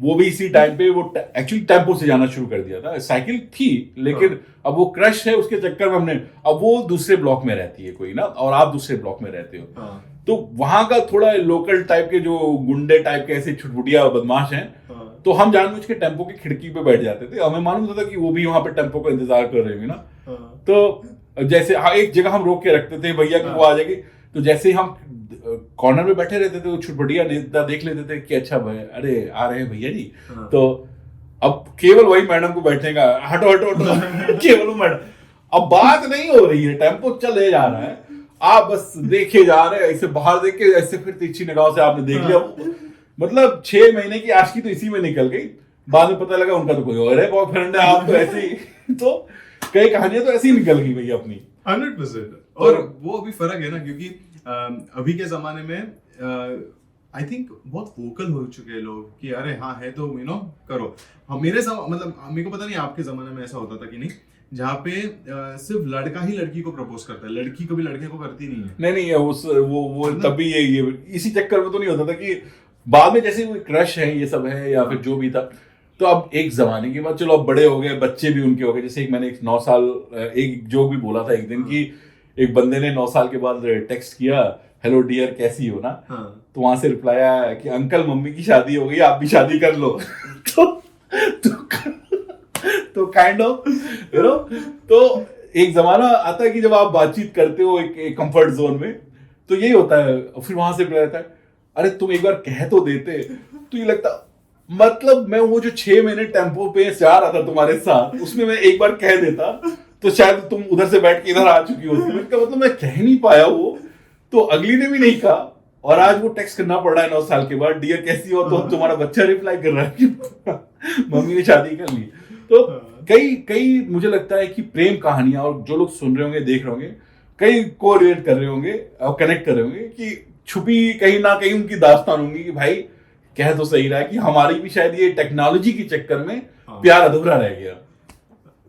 वो भी इसी टाइम पे वो एक्चुअली टेम्पो से जाना शुरू कर दिया था। साइकिल थी, लेकिन अब वो क्रश है, उसके चक्कर में हमने, अब वो दूसरे ब्लॉक में रहती है कोई ना, और आप दूसरे ब्लॉक में रहते हो, हाँ, तो वहां का थोड़ा लोकल टाइप के जो गुंडे टाइप के ऐसे छुटपुटिया बदमाश हैं, हाँ, तो हम जानबूझ के टेम्पो की खिड़की पे बैठ जाते थे। हमें मालूम होता था कि वो भी वहां पे टेम्पो का इंतजार कर रहे हैं ना, हाँ, तो जैसे एक जगह हम रोक के रखते थे भैया कि वो आ जाएगी, तो जैसे ही हम कॉर्नर में बैठे रहते थे, वो छुटपुटिया नेता देख लेते थे कि अच्छा भाई, अरे आ रहे हैं भैया जी, हाँ। तो अब केवल वही मैडम को बैठने का, हटो हटो हटो केवल वो मैडम, अब बात नहीं हो रही है, टेम्पो चले जा रहा है, आप बस देखे जा रहे हैं, ऐसे बाहर देख के, ऐसे फिर तिरछी निगाहों से आपने देख लिया। मतलब 6 महीने की आशिकी तो इसी में निकल गई। बाद में पता लगा उनका तो कोई और है बॉयफ्रेंड है, आप तो ऐसे ही तो कई कहानियां तो ऐसी ही निकल गई भैया अपनी। 100%। और वो अभी फर्क है ना, क्योंकि अभी के जमाने में आई थिंक बहुत वोकल हो चुके हैं लोग कि अरे हाँ है तो करो। हम मतलब मेरे को पता नहीं आपके जमाने में ऐसा होता था कि नहीं, जहाँ पे सिर्फ लड़का ही लड़की को प्रपोज करता है, लड़की कभी लड़के को करती नहीं है। नहीं वो तब भी ये इसी चक्कर में तो नहीं होता था कि बाद में जैसे कोई क्रश है ये सब है या फिर जो भी था, तो अब एक जमाने के बाद चलो अब बड़े हो गए, बच्चे भी उनके हो गए। जैसे मैंने एक 9 साल एक जोक भी बोला था एक दिन की, एक बंदे ने 9 साल के बाद टेक्स्ट किया, हेलो डियर कैसी हो ना, तो वहां से रिप्लाई आया कि अंकल मम्मी की शादी हो गई, आप भी शादी कर लो। तो काइंड ऑफ तो एक जमाना आता है कि जब आप बातचीत करते हो एक कंफर्ट जोन में, तो यही होता है। फिर वहां से रहता है, अरे तुम एक बार कह तो देते, तो ये लगता मतलब मैं वो जो 6 महीने टेम्पो पे जा रहा था तुम्हारे साथ, उसमें मैं एक बार कह देता तो शायद तुम उधर से बैठ के इधर आ चुकी होती। मतलब मैं कह नहीं पाया वो, तो अगली ने भी नहीं कहा, और आज वो टेक्स्ट करना पड़ रहा है 9 साल के बाद, डियर कैसी हो, तो तुम्हारा बच्चा रिप्लाई कर रहा है कि मम्मी ने शादी कर ली। तो कई मुझे लगता है कि प्रेम कहानियां, और जो लोग सुन रहे होंगे देख रहे होंगे, कई को रिलेट कर रहे होंगे और कनेक्ट कर रहे होंगे कि छुपी कहीं ना कहीं उनकी दास्तान होंगी कि भाई कह तो सही रहा है कि हमारी भी शायद ये टेक्नोलॉजी के चक्कर में प्यार अधूरा रह गया।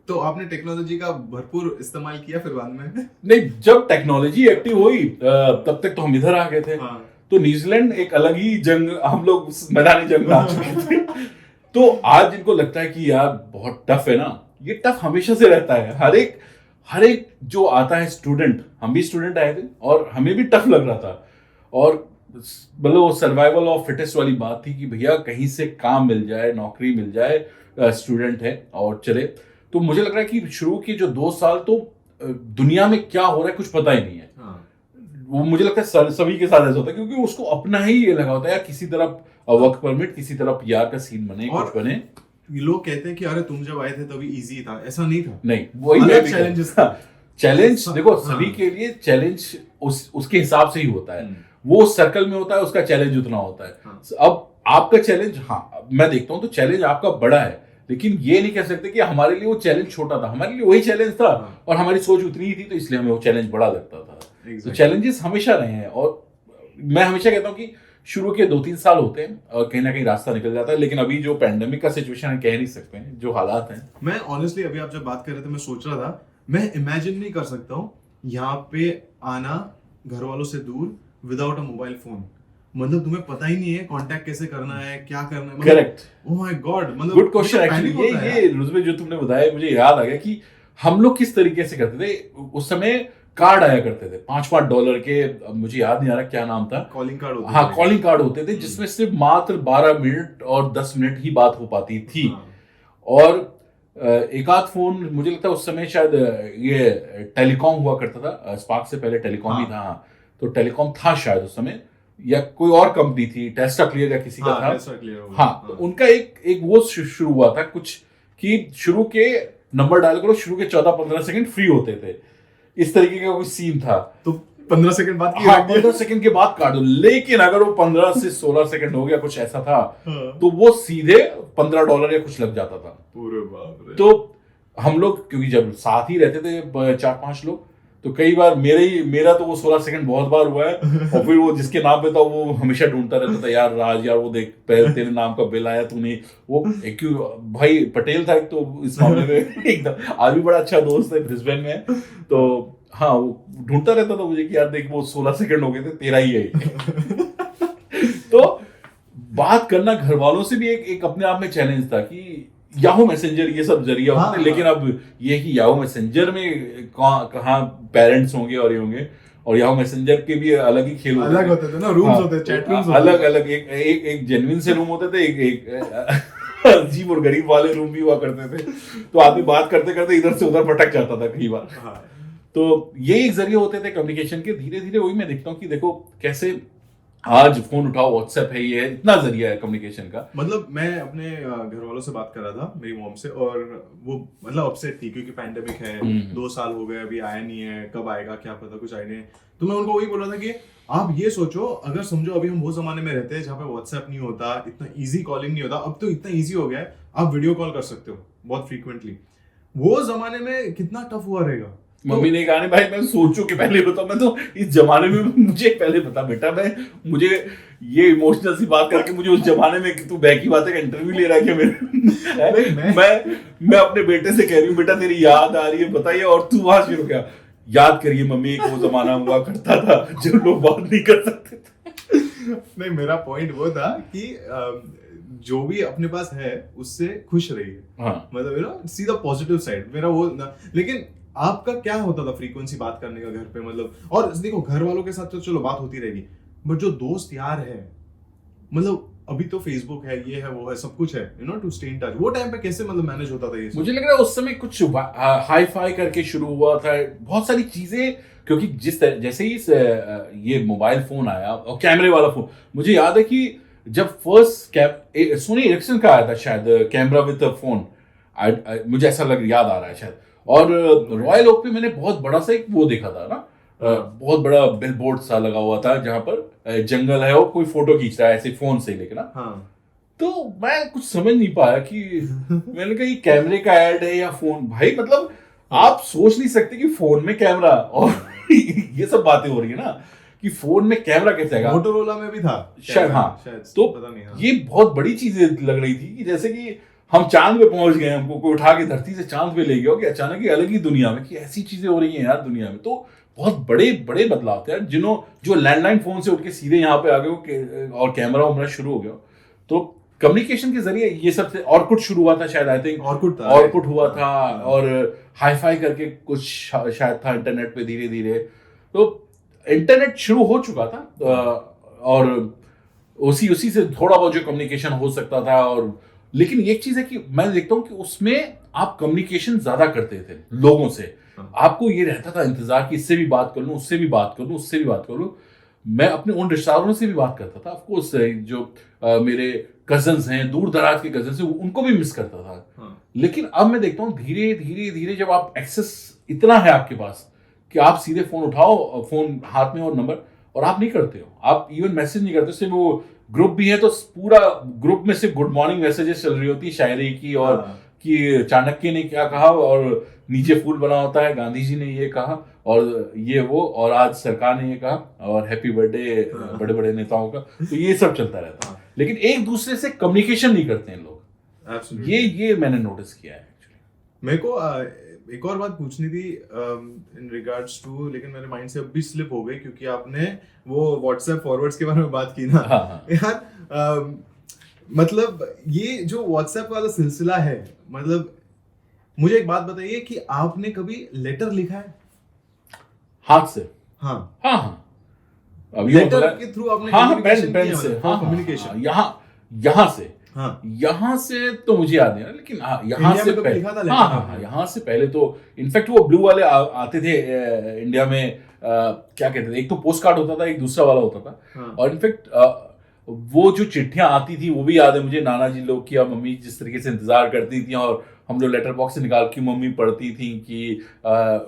तो आपने टेक्नोलॉजी का भरपूर इस्तेमाल किया फिर बाद में? नहीं, जब टेक्नोलॉजी एक्टिव हुई तब तक तो हम इधर आ गए थे। तो न्यूजीलैंड एक अलग ही जंग, हम लोग मैदानी जंग में आ चुके थे। तो आज जिनको लगता है कि यार बहुत टफ है ना, ये टफ हमेशा से रहता है। हर एक जो आता है स्टूडेंट, हम भी स्टूडेंट आए थे और हमें भी टफ लग रहा था, और मतलब वो सर्वाइवल ऑफ फिटेस्ट वाली बात थी कि भैया कहीं से काम मिल जाए, नौकरी मिल जाए, स्टूडेंट है और चले। तो मुझे लग रहा है कि शुरू के जो 2 साल तो दुनिया में क्या हो रहा है कुछ पता ही नहीं है। वो मुझे लगता है सभी के साथ ऐसा होता है, क्योंकि उसको अपना ही ये लगा होता है यार, किसी तरफ वर्क परमिट, किसी तरफ यार का सीन बने, कुछ बने। लोग कहते हैं कि अरे तुम जब आए थे तभी इजी था, ऐसा नहीं था। नहीं, वही चैलेंजेस था। चैलेंज देखो सभी के लिए चैलेंज उसके हिसाब से ही होता है। वो सर्कल में होता है, उसका चैलेंज उतना होता है। अब आपका चैलेंज, हाँ मैं देखता हूँ तो चैलेंज आपका बड़ा है, लेकिन ये नहीं कह सकते कि हमारे लिए वो चैलेंज छोटा था। हमारे लिए वही चैलेंज था, और हमारी सोच उतनी ही थी, तो इसलिए हमें वो चैलेंज बड़ा लगता था। तो चैलेंजेस हमेशा रहे हैं, और मैं हमेशा कहता हूँ कि शुरू के 2-3 साल होते हैं और कहीं ना कहीं रास्ता निकल जाता है। लेकिन अभी जो पैंडेमिक का सिचुएशन है, कह नहीं सकते हैं जो हालात हैं। मैं ऑनेस्टली अभी आप जब बात कर रहे थे, मैं सोच रहा था, मैं इमेजिन नहीं कर सकता हूँ यहाँ पे आना घर वालों से दूर विदाउट अ मोबाइल फोन। मतलब तुम्हें पता ही नहीं है कांटेक्ट कैसे करना है, क्या करना है। करेक्ट, ओह माय गॉड, मतलब गुड क्वेश्चन एक्चुअली। ये रुजबे जो तुमने बताया, मुझे याद आ गया कि हम लोग किस तरीके से करते थे। उस समय कार्ड आया करते थे $5 के, मुझे याद नहीं आ रहा क्या नाम था, कॉलिंग कार्ड होते थे। हाँ, कॉलिंग कार्ड होते थे, जिसमें सिर्फ मात्र 12 मिनट और 10 मिनट ही बात हो पाती थी। और एक आध फोन, मुझे लगता है उस समय शायद ये टेलीकॉम हुआ करता था, स्पार्क से पहले टेलीकॉम ही था। तो टेलीकॉम था शायद उस समय, या कोई और कंपनी थी, टेस्टा क्लियर या किसी का हाँ, था। Tesla clear हो गया। हाँ, तो उनका एक वो शुरू हुआ था कुछ कि शुरू के नंबर डायल करो, शुरू के 14-15 सेकंड फ्री होते थे, इस तरीके का कोई सीन था। तो 15 सेकंड बाद हाँ, 15 सेकंड के बाद काट दो, लेकिन अगर वो 15 से 16 सेकंड हो गया कुछ ऐसा था, तो वो सीधे $15 या कुछ लग जाता था। पूरे बाप रे। तो हम लोग क्योंकि जब साथ ही रहते थे 4-5 लोग, तो कई बार मेरा तो वो 16 सेकंड बहुत बार हुआ है। और फिर वो जिसके नाम पे था वो हमेशा ढूंढता रहता था, यार राज यार वो देख तेरे नाम का बिल आया, तूने वो क्यों भाई पटेल था एक तो इस मामले में एकदम, आज भी बड़ा अच्छा दोस्त है, ब्रिस्बेन में है। तो हाँ, वो ढूंढता रहता था मुझे कि यार देख वो 16 सेकंड हो गए थे, तेरा ही है तो बात करना घर वालों से भी एक अपने आप में चैलेंज था कि याहू मैसेंजर ये सब जरिया होते हैं, लेकिन अब ये कि याहू मैसेंजर में कहाँ पेरेंट्स होंगे और ये होंगे, और याहू मैसेंजर के भी अलग ही खेल अलग होते थे ना, रूम्स होते थे, चैट रूम्स अलग अलग, एक जेन्युइन से रूम होते थे, एक अजीब और गरीब वाले रूम भी हुआ करते थे। तो आदमी बात करते करते इधर से उधर भटक जाता था कई बार। तो ये एक जरिए होते थे कम्युनिकेशन के। धीरे धीरे वही मैं देखता हूँ कि देखो कैसे आज फोन उठाओ, व्हाट्सएप है, ये इतना जरिया है कम्युनिकेशन का। मतलब मैं अपने घर वालों से बात कर रहा था, मेरी मॉम से, और वो मतलब अपसेट थी क्योंकि पैंडेमिक है, 2 साल हो गए अभी आया नहीं है, कब आएगा क्या पता, कुछ आइडिया नहीं। तो मैं उनको वही बोल रहा था कि आप ये सोचो, अगर समझो अभी हम वो जमाने में रहते हैं जहाँ पे व्हाट्सएप नहीं होता, इतना इजी कॉलिंग नहीं होता, अब तो इतना इजी हो गया है, आप वीडियो कॉल कर सकते हो बहुत फ्रीक्वेंटली। वो जमाने में कितना टफ हुआ रहेगा। मम्मी ने कहा नहीं भाई, मैं सोचूं कि पहले बताओ, मैं तो इस जमाने में मुझे पहले बता बेटा, मुझे ये इमोशनल सी बात करके मुझे उस जमाने में कि तू बैक की बातें का इंटरव्यू ले रहा है क्या मेरे मैं अपने बेटे से कह रही हूँ बेटा तेरी याद आ रही है बताइए, और तू वहां शुरू क्या याद करिए मम्मी, एक वो जमाना हुआ करता था जब लोग बात नहीं कर सकते थे। नहीं, मेरा पॉइंट वो था कि जो भी अपने पास है उससे खुश रहिए। हाँ। मतलब you know see the positive side, मेरा वो लेकिन आपका क्या होता था फ्रीक्वेंसी बात करने का घर पे, मतलब, और देखो घर वालों के साथ तो चलो बात होती रहेगी, बट जो दोस्त यार है, मतलब अभी तो फेसबुक है, ये है वो है, सब कुछ है, you know, to stay in touch. वो टाइम पे कैसे मतलब मैनेज होता था ये सब? मुझे लग रहा है उस समय कुछ हाई फाई करके शुरू हुआ था बहुत सारी चीजें, क्योंकि जैसे ही ये मोबाइल फोन आया और कैमरे वाला फोन, मुझे याद है कि जब फर्स्ट सोनी एरिक्सन का आया था शायद, कैमरा विद फोन, मुझे ऐसा याद आ रहा है शायद। और रॉयल ओक पे मैंने बहुत बड़ा सा एक वो देखा था ना, बहुत बड़ा बिल बोर्ड सा लगा हुआ था जहां पर जंगल है और कोई फोटो खींच रहा है ऐसे फोन से लेके ना। हाँ। तो मैं कुछ समझ नहीं पाया कि मैंने कहा ये कैमरे का ऐड है या फोन, भाई मतलब आप सोच नहीं सकते कि फोन में कैमरा, और ये सब बातें हो रही है ना कि फोन में कैमरा कैसे आएगा। मोटोरोला में भी था शायद, हाँ शायद, तो पता नहीं। हाँ। ये बहुत बड़ी चीजें लग रही थी कि जैसे कि हम चांद पे पहुंच गए, हमको कोई उठा के धरती से चांद पे ले गया कि अचानक ही अलग ही दुनिया में, कि ऐसी चीजें हो रही हैं यार दुनिया में। तो बहुत बड़े बड़े बदलाव थे यार, जो लैंडलाइन फोन से उठ के सीधे यहाँ पे आ गए और कैमरा वैमरा शुरू हो गया। तो कम्युनिकेशन के जरिए ये सब से ऑर्कुट शुरू हुआ था शायद, आई थिंक ऑर्कुट हुआ था, और हाई फाई करके कुछ शायद था इंटरनेट पे धीरे धीरे। तो इंटरनेट शुरू हो चुका था और उसी से थोड़ा बहुत जो कम्युनिकेशन हो सकता था। और लेकिन एक चीज है कि मैं देखता हूँ कि उसमें आप कम्युनिकेशन ज्यादा करते थे लोगों से, आपको ये रहता था इंतजार कि इससे भी बात कर लूं, उससे भी बात कर लूं, उससे भी बात कर लूं। मैं अपने उन रिश्तेदारों से भी बात करता था, ऑफकोर्स जो मेरे कजन्स हैं, दूर दराज के कजन्स हैं, उनको भी मिस करता था। लेकिन अब मैं देखता हूँ धीरे धीरे धीरे जब आप एक्सेस इतना है आपके पास कि आप सीधे फोन उठाओ, फोन हाथ में और नंबर, और आप नहीं करते हो, आप इवन मैसेज नहीं करते। सिर्फ वो ग्रुप भी है तो पूरा ग्रुप में सिर्फ गुड मॉर्निंग मैसेजेस चल रही होती है शायरी की, और कि चाणक्य ने क्या कहा, और नीचे फूल बना होता है गांधी जी ने ये कहा, और ये वो, और आज सरकार ने ये कहा, और हैप्पी बर्थडे बड़े बड़े नेताओं का। तो ये सब चलता रहता है, लेकिन एक दूसरे से कम्युनिकेशन नहीं करते हैं लोग। ये मैंने नोटिस किया है एक्चुअली। मेरे को एक और बात पूछनी थी इन रिगार्ड्स टू, लेकिन मेरे माइंड से अब भी स्लिप हो गई क्योंकि आपने वो व्हाट्सएप फॉरवर्ड्स के बारे में बात की ना। यार मतलब ये जो व्हाट्सएप वाला सिलसिला है, मतलब मुझे एक बात बताइए कि आपने कभी लेटर लिखा है हाथ से? हाँ हाँ हाँ, अभी लेटर के थ्रू आपने पेन से कम्युनिकेशन यहाँ से, हाँ यहाँ से तो मुझे याद नहीं है, लेकिन यहाँ से पहले, हाँ यहाँ से पहले तो इनफैक्ट वो ब्लू वाले आते थे इंडिया में, क्या कहते थे, एक तो पोस्ट कार्ड होता था, एक दूसरा वाला होता था। हाँ। और इनफेक्ट वो जो चिट्ठियां आती थी वो भी याद है मुझे, नाना जी लोग की, और मम्मी जिस तरीके से इंतजार करती थी, और हम लोग लेटर बॉक्स से निकाल के मम्मी पढ़ती थी कि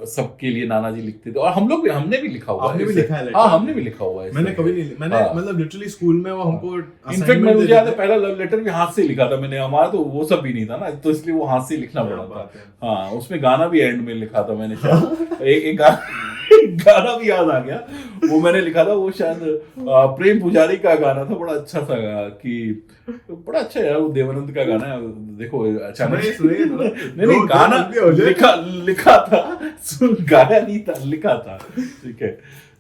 सबके लिए नाना जी लिखते थे, और हम लोग भी, हमने भी लिखा हुआ आपने है भी इसे। लिखा है लेटर? हाँ, हमने भी लिखा हुआ है। मैंने कभी नहीं, मैंने हाँ। मतलब लिटरली स्कूल में वो हमको इनफैक्ट assignment मुझे देते याद है थे। पहला लव लेटर भी हाथ से ही लिखा था मैंने, हमारा तो वो सब भी नहीं था ना, तो इसलिए वो हाथ से ही लिखना पड़ा बात है। था। हाँ, उसमें गाना भी एंड में लिखा था मैंने शायद। एक गाना भी याद आ गया, वो मैंने लिखा था, वो शायद प्रेम पुजारी का गाना था, बड़ा अच्छा था, कि बड़ा अच्छा है यार, वो देवानंद का गाना है, देखो अचानक सुनिए थोड़ा। नहीं गाना लिखा था, गाया नहीं था, लिखा था, ठीक है।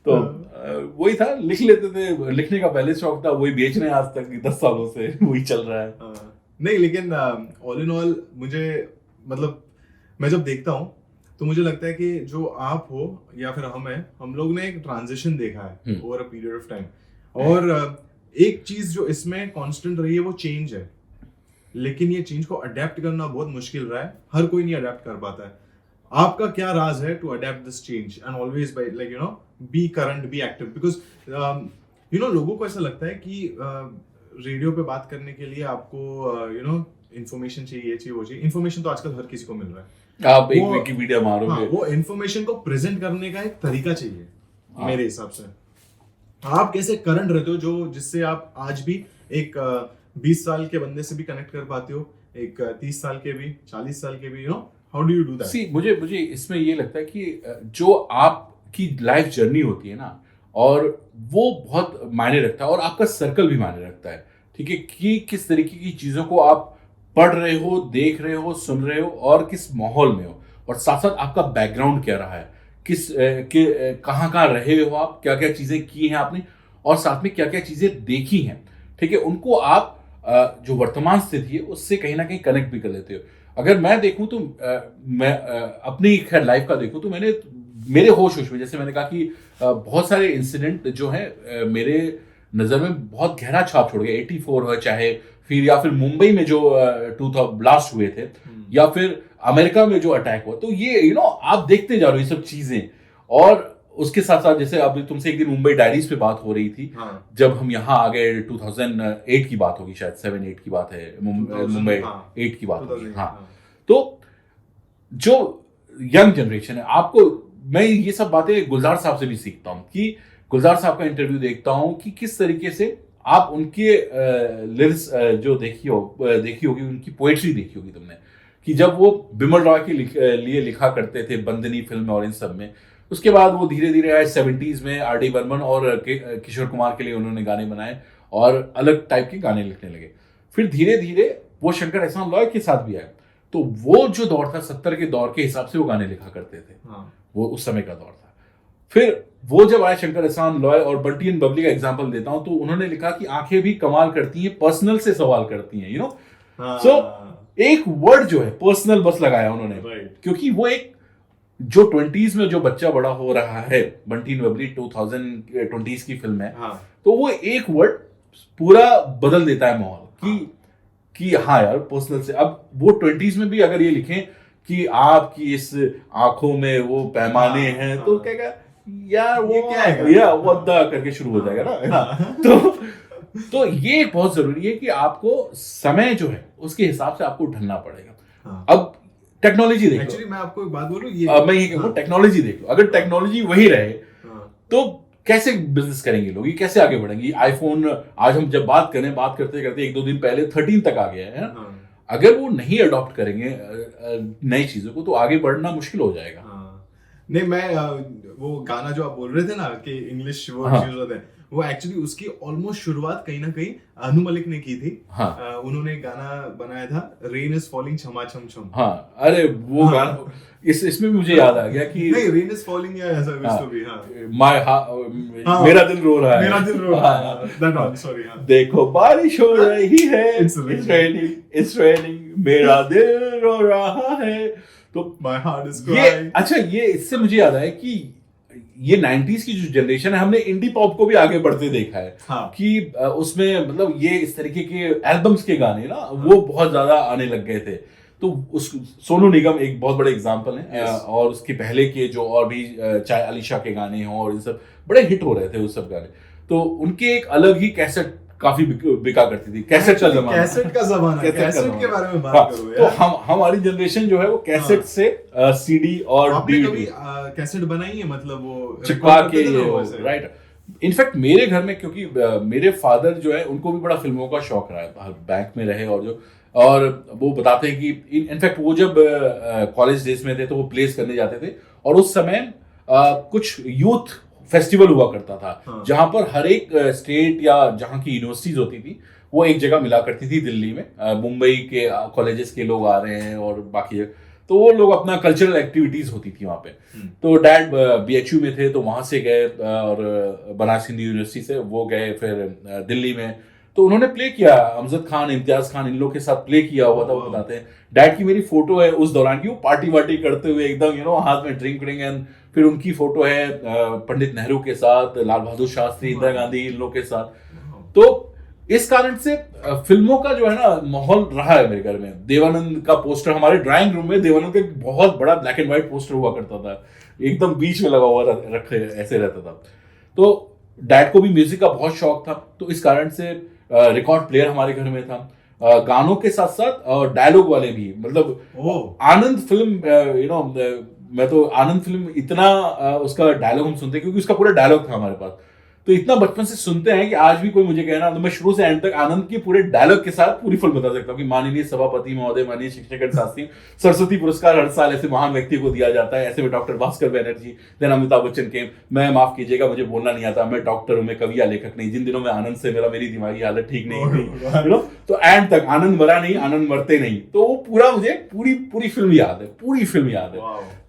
तो वही था, लिख लेते थे, लिखने का पहले शौक था, वही बेच रहे हैं आज तक 10 सालों से, वही चल रहा है। नहीं, लेकिन ऑल इन ऑल मुझे, मतलब मैं जब देखता हूँ तो मुझे लगता है कि जो आप हो या फिर हम लोग ने एक ट्रांजिशन देखा है over a period of time, और एक चीज जो इसमें कांस्टेंट रही है वो चेंज है, लेकिन ये चेंज को अडेप्ट करना बहुत मुश्किल रहा है, हर कोई नहीं अडेप्ट कर पाता है। आपका क्या राज है to adapt this change and always by like you know be current, be active, because you know लोगों को ऐसा लगता है कि रेडियो पे बात करने के लिए आपको यू नो इन्फॉर्मेशन चाहिए, ये चाहिए, वो चाहिए। इन्फॉर्मेशन तो आजकल हर किसी को मिल रहा है, आप एक विकिपीडिया मारोगे। हाँ, वो इन्फॉर्मेशन को प्रेजेंट करने का एक तरीका चाहिए मेरे हिसाब से। आप कैसे करंट रहते हो, जो जिससे आप आज भी एक 20 साल के बंदे से भी कनेक्ट कर पाते हो, एक 30 साल के भी, 40 साल के भी, you know how do you do that? See मुझे इसमें ये लगता है कि जो आपकी लाइफ जर्नी होती है ना, और वो बहुत मायने रखता है, और आपका सर्कल भी मायने रखता है, ठीक है, कि किस तरीके की चीज़ों को आप पढ़ रहे हो, देख रहे हो, सुन रहे हो, और किस माहौल में हो, और साथ साथ आपका बैकग्राउंड क्या रहा है, कहाँ कहाँ रहे हो आप, क्या क्या चीज़ें की हैं आपने, और साथ में क्या क्या चीज़ें देखी हैं, ठीक है, उनको आप जो वर्तमान स्थिति है उससे कहीं ना कहीं कनेक्ट भी कर लेते हो। अगर मैं देखूं तो मैं अपनी खैर लाइफ का देखूं तो मेरे होश में, जैसे मैंने कहा कि बहुत सारे इंसिडेंट जो हैं मेरे नज़र में बहुत गहरा छाप छोड़ गए। 84 है चाहे, फिर या फिर मुंबई में जो ब्लास्ट हुए थे, या फिर अमेरिका में जो अटैक हुआ, तो ये यू नो आप देखते जा रहे हो ये सब चीजें, और उसके साथ साथ जैसे अभी तुमसे एक दिन मुंबई डायरीज पे बात हो रही थी, हाँ। जब हम यहाँ आ गए 2008 की बात होगी, शायद 7-8 की बात है, मुंबई 8 की बात होगी। हाँ, तो जो यंग जनरेशन है, आपको मैं ये सब बातें गुलजार साहब से भी सीखता हूँ, कि गुलजार साहब का इंटरव्यू देखता हूँ कि किस तरीके से आप उनके लिरिक्स जो देखी होगी, उनकी पोएट्री देखी होगी तुमने, कि जब वो बिमल रॉय के लिए लिखा करते थे, बंदनी फिल्म और इन सब में, उसके बाद वो धीरे धीरे आए 70s में, R.D. बर्मन और किशोर कुमार के लिए उन्होंने गाने बनाए, और अलग टाइप के गाने लिखने लगे। फिर धीरे धीरे वो शंकर एहसान लॉय के साथ भी आए, तो वो जो दौर था 70 के दौर के हिसाब से वो गाने लिखा करते थे, वो उस समय का दौर था। फिर वो जब आए शंकर एहसान लॉय, और बंटी एंड बबली का एग्जांपल देता हूं, तो उन्होंने लिखा कि आंखें भी कमाल करती हैं, पर्सनल से सवाल करती हैं, यू नो। सो एक वर्ड जो है पर्सनल बस लगाया उन्होंने, क्योंकि वो एक जो 20s में जो बच्चा बड़ा हो रहा है, बंटी एंड बबली 2020s की फिल्म है, तो वो एक वर्ड पूरा बदल देता है माहौल, कि हाँ यार पर्सनल से। अब वो 20s में भी अगर ये लिखें कि आपकी इस आंखों में वो पैमाने हैं, तो क्या यार वो क्या है, या वद्दा करके शुरू हो जाएगा ना। तो ये बहुत जरूरी है कि आपको समय जो है उसके हिसाब से आपको ढलना पड़ेगा। अब टेक्नोलॉजी देख लो, एक्चुअली मैं आपको एक बात बोलूं, मैं ये कहूँ टेक्नोलॉजी देख लो, अगर टेक्नोलॉजी वही रहे तो कैसे बिजनेस करेंगे लोग, ये कैसे आगे बढ़ेंगे। आईफोन आज हम जब बात करते करते 1-2 दिन पहले 13 तक आ गया है, अगर वो नहीं अडॉप्ट करेंगे नई चीजों को, तो आगे बढ़ना मुश्किल हो जाएगा। नहीं, मैं वो गाना जो आप बोल रहे थे ना कि इंग्लिश वर्ड यूज होते हैं, वो एक्चुअली उसकी ऑलमोस्ट शुरुआत कहीं ना कहीं अनु मलिक ने की थी। उन्होंने गाना बनाया था, रेन इज फॉलिंग छमा छम छम। हाँ, अरे वो गाना इसमें मुझे याद आ गया कि नहीं, रेन इज फॉलिंग या ऐसा कुछ तो भी, मेरा दिल रो रहा है, मेरा दिल रो रहा है, दैट वन, सॉरी। देखो बारिश हो रही है, इट्स रेनिंग, मेरा दिल रो रहा है, तो माय हार्ट इज क्राइंग। अच्छा, ये इससे मुझे याद आया कि ये 90s की जो जनरेशन है, हमने इंडी पॉप को भी आगे बढ़ते देखा है। कि उसमें मतलब ये इस तरीके के एल्बम्स के गाने ना वो बहुत ज्यादा आने लग गए थे। तो उस सोनू निगम एक बहुत बड़े एग्जाम्पल है। और उसके पहले के जो और भी चाहे अलीशा के गाने हों और ये सब बड़े हिट हो रहे थे उस सब गाने, तो उनके एक अलग ही कैसेट काफी बिका करती थी। कैसेट का जमाना, कैसेट का जमाना, कैसेट के बारे में बात करो तो हमारी जनरेशन जो है वो कैसेट से सीडी और डीवीडी कैसेट बनाई है, मतलब वो चिपका के, राइट। इनफैक्ट मेरे घर में, क्योंकि मेरे फादर जो है उनको भी बड़ा फिल्मों का शौक रहा है, बैंक में रहे और वो बताते हैं कि इनफैक्ट वो जब कॉलेज डेज में थे तो वो प्लेस करने जाते थे, और उस समय कुछ यूथ फेस्टिवल हुआ करता था जहां पर हर एक स्टेट या जहां की यूनिवर्सिटीज होती थी वो एक जगह मिला करती थी दिल्ली में। मुंबई के कॉलेजेस के लोग आ रहे हैं और बाकी, तो वो लोग अपना कल्चरल एक्टिविटीज होती थी वहां पे। तो डैड बीएचयू में थे तो वहां से गए, और बनारस हिंदू यूनिवर्सिटी से वो गए फिर दिल्ली में, तो उन्होंने प्ले किया, अमजद खान, इम्तियाज खान, इन लोग के साथ प्ले किया हुआ था। वो बताते हैं डैड की मेरी फोटो है उस दौरान की, वो पार्टी वार्टी करते हुए एकदम हाथ में ड्रिंक व्रिंक, एंड फिर उनकी फोटो है पंडित नेहरू के साथ, लाल बहादुर शास्त्री, इंदिरा गांधी, इन लोग के साथ। तो इस कारण से फिल्मों का जो है ना माहौल रहा है मेरे घर में। देवानंद का पोस्टर हमारे ड्राइंग रूम में, देवानंद का एक बहुत बड़ा ब्लैक एंड व्हाइट पोस्टर हुआ करता था, एकदम बीच में लगा हुआ रखे ऐसे रहता था। तो डैड को भी म्यूजिक का बहुत शौक था, तो इस कारण से रिकॉर्ड प्लेयर हमारे घर में था, गानों के साथ साथ डायलॉग वाले भी, मतलब आनंद फिल्म, मैं तो आनंद फिल्म इतना उसका डायलॉग हम सुनते क्योंकि उसका पूरा डायलॉग था हमारे पास, तो इतना बचपन से सुनते हैं कि आज भी कोई मुझे कहना तो मैं शुरू से एंड तक आनंद के पूरे डायलॉग के साथ पूरी फिल्म बता सकता हूँ कि माननीय सभापति महोदय, माननीय शिक्षक शास्त्री, सरस्वती पुरस्कार हर साल ऐसे महान व्यक्ति को दिया जाता है, ऐसे में डॉक्टर भास्कर बैनर्जी, देन अमिताभ बच्चन के, मैं माफ कीजिएगा मुझे बोलना नहीं आता, मैं डॉक्टर हूँ, मैं कवि या लेखक नहीं, जिन दिनों में आनंद से मेरी दिमागी हालत ठीक नहीं थी, तो एंड तक आनंद मरा नहीं, आनंद मरते नहीं, तो वो पूरा मुझे पूरी फिल्म याद है, पूरी फिल्म याद है।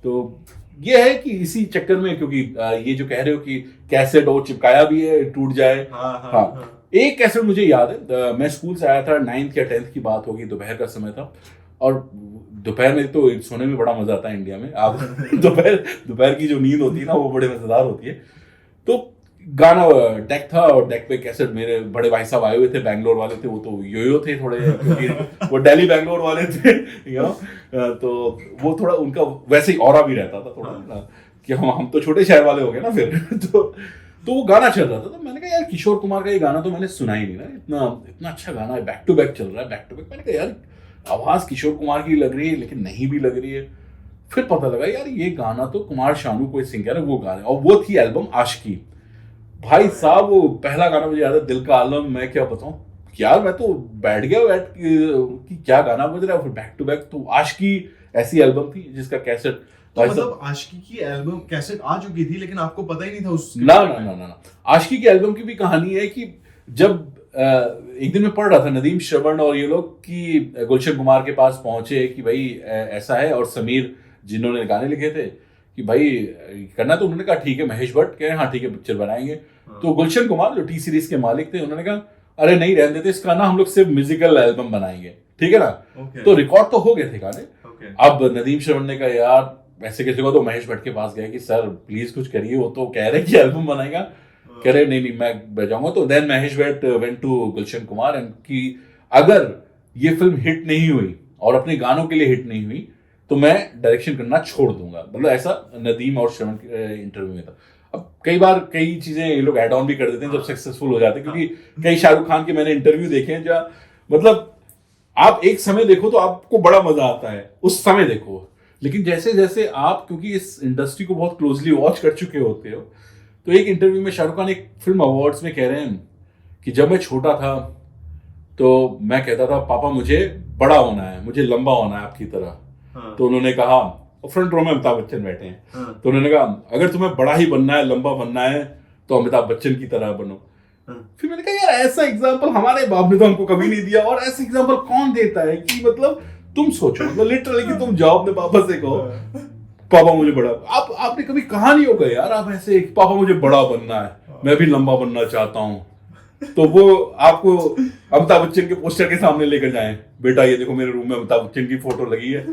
तो ये है कि इसी चक्कर में, क्योंकि ये जो कह रहे हो कि कैसेट और चिपकाया भी है टूट जाए, हाँ। एक कैसेट मुझे याद है, मैं स्कूल से आया था, 9th या 10th की बात होगी, दोपहर का समय था, और दोपहर में तो सोने में बड़ा मजा आता है इंडिया में, आप दोपहर की जो नींद होती है ना वो बड़े मजेदार होती है। तो गाना डेक था और डेक पे कैसेट, मेरे बड़े भाई साहब आए हुए थे, बैंगलोर वाले थे, वो तो योयो थे थोड़े, क्योंकि वो दिल्ली बैंगलोर वाले थे, तो वो थोड़ा उनका वैसे ही ऑरा भी रहता था थोड़ा कि हम तो छोटे शहर वाले हो गए ना फिर तो वो गाना चल रहा था, तो मैंने कहा यार किशोर कुमार का ये गाना तो मैंने सुना ही नहीं ना, इतना अच्छा गाना है, बैक टू बैक चल रहा है, बैक टू बैक। मैंने कहा यार आवाज किशोर कुमार की लग रही है लेकिन नहीं भी लग रही है, फिर पता लगा यार ये गाना तो कुमार शानू कोई सिंगर है वो गा रहे हैं, और वो थी एल्बम आशिकी। भाई साहब वो पहला गाना मुझे याद है, दिल का आलम, मैं क्या बताऊं यार, मैं तो बैठ गया कि क्या गाना बज रहा है, फिर बैक टू बैक। तो आशिकी ऐसी एल्बम थी जिसका कैसेट, तो मतलब आशिकी की एल्बम कैसेट आ चुकी थी लेकिन आपको पता ही नहीं था उसके ना। आशिकी की एल्बम की भी कहानी है कि जब एक दिन मैं पढ़ रहा था, नदीम श्रवण और ये लोग कि गुलशन कुमार के पास पहुंचे कि भाई ऐसा है, और समीर जिन्होंने गाने लिखे थे कि भाई करना, तो उन्होंने कहा ठीक है, महेश भट्ट कह रहे हाँ ठीक है पिक्चर बनाएंगे। तो गुलशन कुमार जो टी सीरीज के मालिक थे उन्होंने कहा अरे नहीं रहने देते, इसका ना हम लोग सिर्फ म्यूजिकल एल्बम बनाएंगे, ठीक है ना। तो रिकॉर्ड तो हो गए थे गाने। अब नदीम श्रवण ने कहा यार ऐसे कैसे हुआ, तो महेश भट्ट के पास गए कि सर प्लीज कुछ करिए, वो तो कह रहे कि एल्बम बनाएगा, कह रहे नहीं मैं बजाऊंगा। तो then Mahesh Bhatt went to Gulshan Kumar and कि अगर ये फिल्म हिट नहीं हुई और अपने गानों के लिए हिट नहीं हुई तो मैं डायरेक्शन करना छोड़ दूंगा, मतलब ऐसा नदीम और श्रवण के इंटरव्यू में था। अब कई बार कई चीजें ये लोग एड ऑन भी कर देते हैं जब सक्सेसफुल हो जाते हैं, क्योंकि कई शाहरुख खान के मैंने इंटरव्यू देखे हैं जहाँ मतलब आप एक समय देखो तो आपको बड़ा मजा आता है उस समय देखो, लेकिन जैसे जैसे आप क्योंकि इस इंडस्ट्री को बहुत क्लोजली वॉच कर चुके होते हो, तो एक इंटरव्यू में शाहरुख खान एक फिल्म अवार्ड्स में कह रहे हैं कि जब मैं छोटा था तो मैं कहता था पापा मुझे बड़ा होना है, मुझे लंबा होना है आपकी तरह। तो उन्होंने कहा, फ्रंट रो में अमिताभ बच्चन बैठे हैं, तो उन्होंने कहा अगर तुम्हें बड़ा ही बनना है, लंबा बनना है तो अमिताभ बच्चन की तरह बनो। फिर मैंने कहा यार ऐसा एग्जाम्पल हमारे बाप ने तो हमको कभी नहीं दिया, और ऐसा एग्जाम्पल कौन देता है कि मतलब तुम सोचो, मतलब लिटरली कि तुम जाओ अपने पापा से कहो पापा मुझे बड़ा, आपने कभी कहा नहीं होगा यार आप ऐसे पापा मुझे बड़ा बनना है, मैं भी लंबा बनना चाहता हूँ, तो वो आपको अमिताभ बच्चन के पोस्टर के सामने लेकर जाएं, बेटा ये देखो मेरे रूम में अमिताभ बच्चन की फोटो लगी है,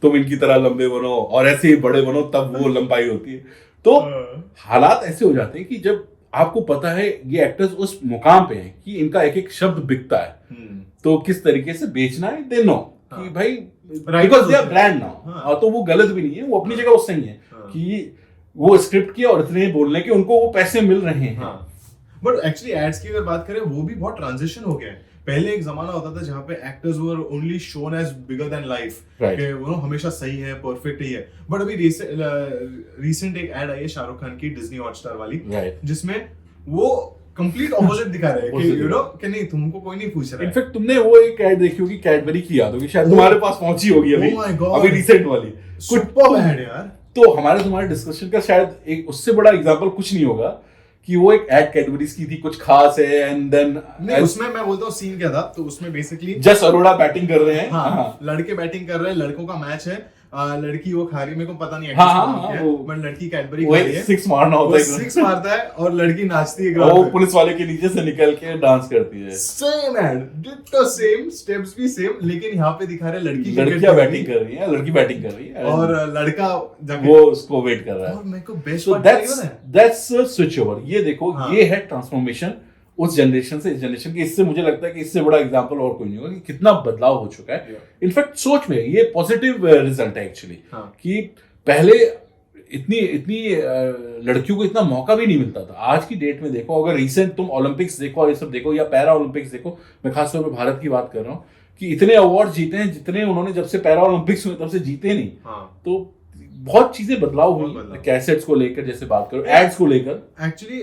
तुम इनकी तरह लंबे बनो और ऐसे ही बड़े बनो, तब वो लंबाई होती है। तो हालात ऐसे हो जाते हैं कि जब आपको पता है ये एक्टर्स उस मुकाम पे हैं कि इनका एक एक शब्द बिकता है, तो किस तरीके से बेचना है दे नो, कि भाई because they are brand now, तो वो गलत भी नहीं है, वो अपनी जगह वो सही है कि वो स्क्रिप्ट किया और इतने बोलने के उनको वो पैसे मिल रहे हैं। बट एक्चुअली एड्स की अगर बात करें वो भी बहुत ट्रांजिशन हो गया है। पहले एक जमाना होता था जहाँ पे actors were only shown as bigger than life, कि वो हमेशा सही है, परफेक्ट ही है। बट अभी रिसेंट एक एड आई है शाहरुख खान की डिज्नी हॉटस्टार वाली, जिसमें वो कंप्लीट ऑपोजिट दिखा रहे हैं कि यू नो कि नहीं तुमको कोई नहीं पूछ रहा है। इनफैक्ट तुमने वो एक ऐड देखी होगी कैडबरी की, याद होगी शायद, तुम्हारे पास पहुंची होगी अभी रिसेंट वाली, सुपर ऐड यार। तो हमारे तुम्हारे डिस्कशन का शायद एक उससे बड़ा एग्जांपल कुछ नहीं होगा कि वो एक एड कैडबरीज की थी, कुछ खास है, एंड देन नहीं उसमें मैं बोलता हूँ सीन क्या था, तो उसमें बेसिकली जस अरोड़ा बैटिंग कर रहे हैं, हाँ, लड़के बैटिंग कर रहे हैं, लड़कों का मैच है, लड़की वो खा रही, मेरे को पता नहीं बट लड़की कैडबरी खा रही है, सिक्स मारना होता है, सिक्स मारता है और लड़की नाचती है, वो पुलिस वाले के नीचे से निकल के डांस करती है। Same ad, ditto same, steps भी सेम, लेकिन यहाँ पे दिखा रहे लड़कियां बैटिंग कर रही है, लड़की बैटिंग कर रही है और लड़का वो उसको वेट कर रहा है। और मेरे को best part that's switch over. ये देखो ये है ट्रांसफॉर्मेशन उस जनरेशन से इस जनरेशन की। इससे मुझे लगता है कि इससे बड़ा एग्जांपल और कोई नहीं होगा कि कितना बदलाव हो चुका है। इनफैक्ट सोच में ये पॉजिटिव रिजल्ट है एक्चुअली, कि पहले इतनी लड़कियों को इतना मौका भी नहीं मिलता था। आज की डेट में देखो, अगर रिसेंट तुम ओलंपिक्स देखो और ये सब देखो, या पैरा ओलंपिक्स देखो, मैं खासतौर पर भारत की बात कर रहा हूँ, कि इतने अवार्ड जीते हैं जितने उन्होंने जब से पैरा ओलंपिक्स हुए तब से जीते नहीं। तो बहुत चीजें बदलाव हुई, कैसेट्स को लेकर जैसे बात करो, एड्स को लेकर। एक्चुअली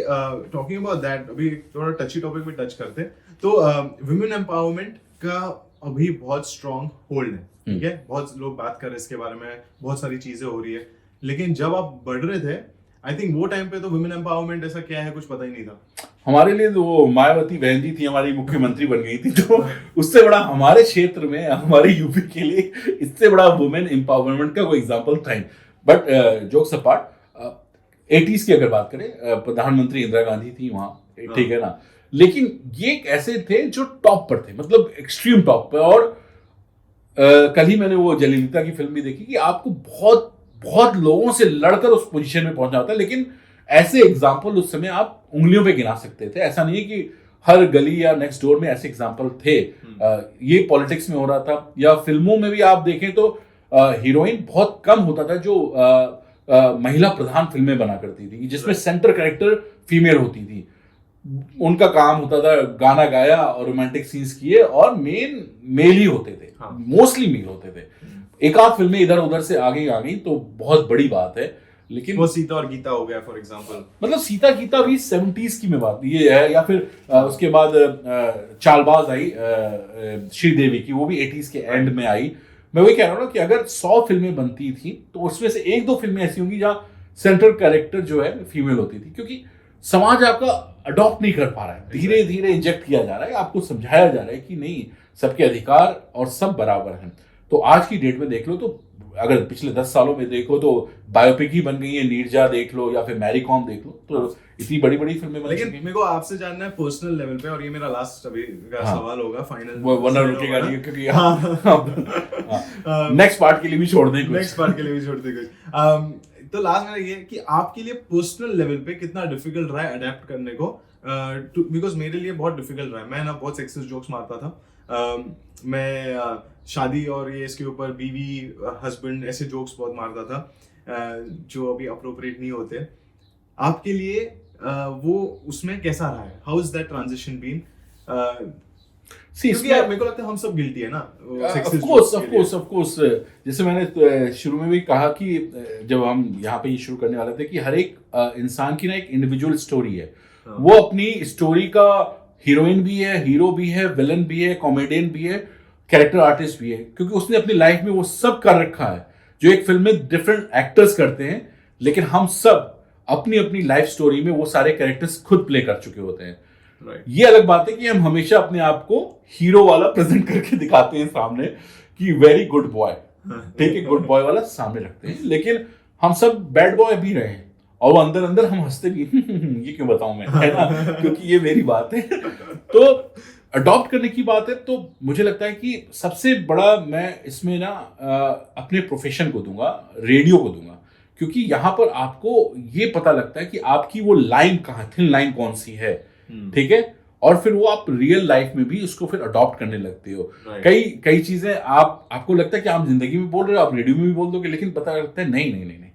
टॉकिंग अबाउट दैट, अभी थोड़ा टची टॉपिक पे टच करते हैं, तो वुमेन एम्पावरमेंट का अभी बहुत स्ट्रॉन्ग होल्ड है, ठीक है, बहुत लोग बात कर रहे हैं इसके बारे में, बहुत सारी चीजें हो रही है, लेकिन जब आप बढ़ रहे थे, आई थिंक वो टाइम पे तो वुमेन एम्पावरमेंट ऐसा क्या है कुछ पता ही नहीं था हमारे लिए। तो वो मायावती बहन जी थी, हमारी मुख्यमंत्री बन गई थी, तो उससे बड़ा हमारे क्षेत्र में, हमारे यूपी के लिए इससे बड़ा वुमेन एम्पावरमेंट का कोई एग्जांपल था। बट जोक्स अपार्ट, 80s की अगर बात करें, प्रधानमंत्री इंदिरा गांधी थी वहां, ठीक है ना, लेकिन ये एक ऐसे थे जो टॉप पर थे, मतलब एक्सट्रीम टॉप पर। और कल ही मैंने वो जयललिता की फिल्म भी देखी कि आपको बहुत बहुत लोगों से लड़कर उस पोजीशन में पहुंचना होता है, लेकिन ऐसे एग्जाम्पल उस समय आप उंगलियों पे गिना सकते थे। ऐसा नहीं है कि हर गली या नेक्स्ट डोर में ऐसे एग्जाम्पल थे। ये पॉलिटिक्स में हो रहा था, या फिल्मों में भी आप देखें तो हीरोइन बहुत कम होता था जो महिला प्रधान फिल्में बना करती थी, जिसमें सेंटर कैरेक्टर फीमेल होती थी। उनका काम होता था गाना गाया और रोमांटिक सीन्स किए, और मेन मेल ही होते थे, मोस्टली मेल होते थे। एक आध फिल्में इधर उधर से आ गई तो बहुत बड़ी बात है, लेकिन वो सीता और गीता हो गया फॉर एग्जांपल, मतलब सीता गीता भी 70s की में बात ये है, या फिर उसके बाद चालबाज आई श्रीदेवी की, वो भी 80s के एंड में आई। मैं वही कह रहा हूँ ना कि अगर 100 फिल्में बनती थी तो उसमें से 1-2 फिल्में ऐसी होंगी जहाँ सेंट्रल कैरेक्टर जो है फीमेल होती थी, क्योंकि समाज आपका अडॉप्ट नहीं कर पा रहा है, धीरे धीरे इंजेक्ट किया जा रहा है, आपको समझाया जा रहा है कि नहीं, सबके अधिकार और सब बराबर हैं। तो आज की डेट में देख लो, तो अगर पिछले 10 सालों में देखो तो बायोपिक ही बन गई है, नीरजा देख लो या फिर मैरी कॉम देख लो, तो इतनी बड़ी बड़ी फिल्में बन। लेकिन मेरे को आपसे जानना है पर्सनल लेवल पे, और ये मेरा लास्ट अभी का सवाल होगा, फाइनल वरना रुकेगा नहीं, क्योंकि नेक्स्ट पार्ट के लिए भी छोड़ दें कुछ। तो लास्ट मेरा ये कि आपके लिए पर्सनल लेवल पे कितना डिफिकल्ट रहा है अडेप्ट करने को, बिकॉज मेरे लिए बहुत डिफिकल्ट रहा है। मैं ना बहुत सेक्सिस्ट जोक्स मारता था, मैं शादी और ये इसके ऊपर बीवी हस्बैंड ऐसे जोक्स बहुत मारता था, जो अभी अप्रोप्रिएट नहीं होते। आपके लिए वो उसमें कैसा रहा है? How is that transition been? मेरे को लगता है हम सब गिल्टी है ना, ऑफ कोर्स। जैसे मैंने शुरू में भी कहा कि जब हम यहाँ पे ये शुरू करने वाले थे कि हर एक इंसान की ना एक इंडिविजुअल स्टोरी है। वो अपनी स्टोरी का हीरोइन भी है, हीरो भी है, विलन भी है, कॉमेडियन भी है, कैरेक्टर आर्टिस्ट भी है, क्योंकि उसने अपनी लाइफ में वो सब कर रखा है जो एक फिल्म में डिफरेंट एक्टर्स करते हैं। लेकिन हम सब अपनी अपनी लाइफ स्टोरी में वो सारे कैरेक्टर्स खुद प्ले कर चुके होते हैं। ये अलग बात है कि हम हमेशा अपने आप को हीरो वाला प्रेजेंट करके दिखाते हैं सामने कि वेरी गुड बॉय, ठीक है, गुड बॉय वाला सामने रखते हैं, लेकिन हम सब बैड बॉय भी रहे हैं, और वो अंदर अंदर हम हंसते भी ये क्यों बताऊं मैं, है ना, क्योंकि ये मेरी बात है। तो अडॉप्ट करने की बात है, तो मुझे लगता है कि सबसे बड़ा मैं इसमें ना अपने प्रोफेशन को दूंगा, रेडियो को दूंगा, क्योंकि यहाँ पर आपको ये पता लगता है कि आपकी वो लाइन कहाँ, थिन लाइन कौन सी है, ठीक है, और फिर वो आप रियल लाइफ में भी उसको फिर अडॉप्ट करने लगते हो। Right. कई चीजें आपको लगता है कि आप जिंदगी में बोल रहे हो, आप रेडियो में भी बोल दोगे, लेकिन पता लगता है नहीं,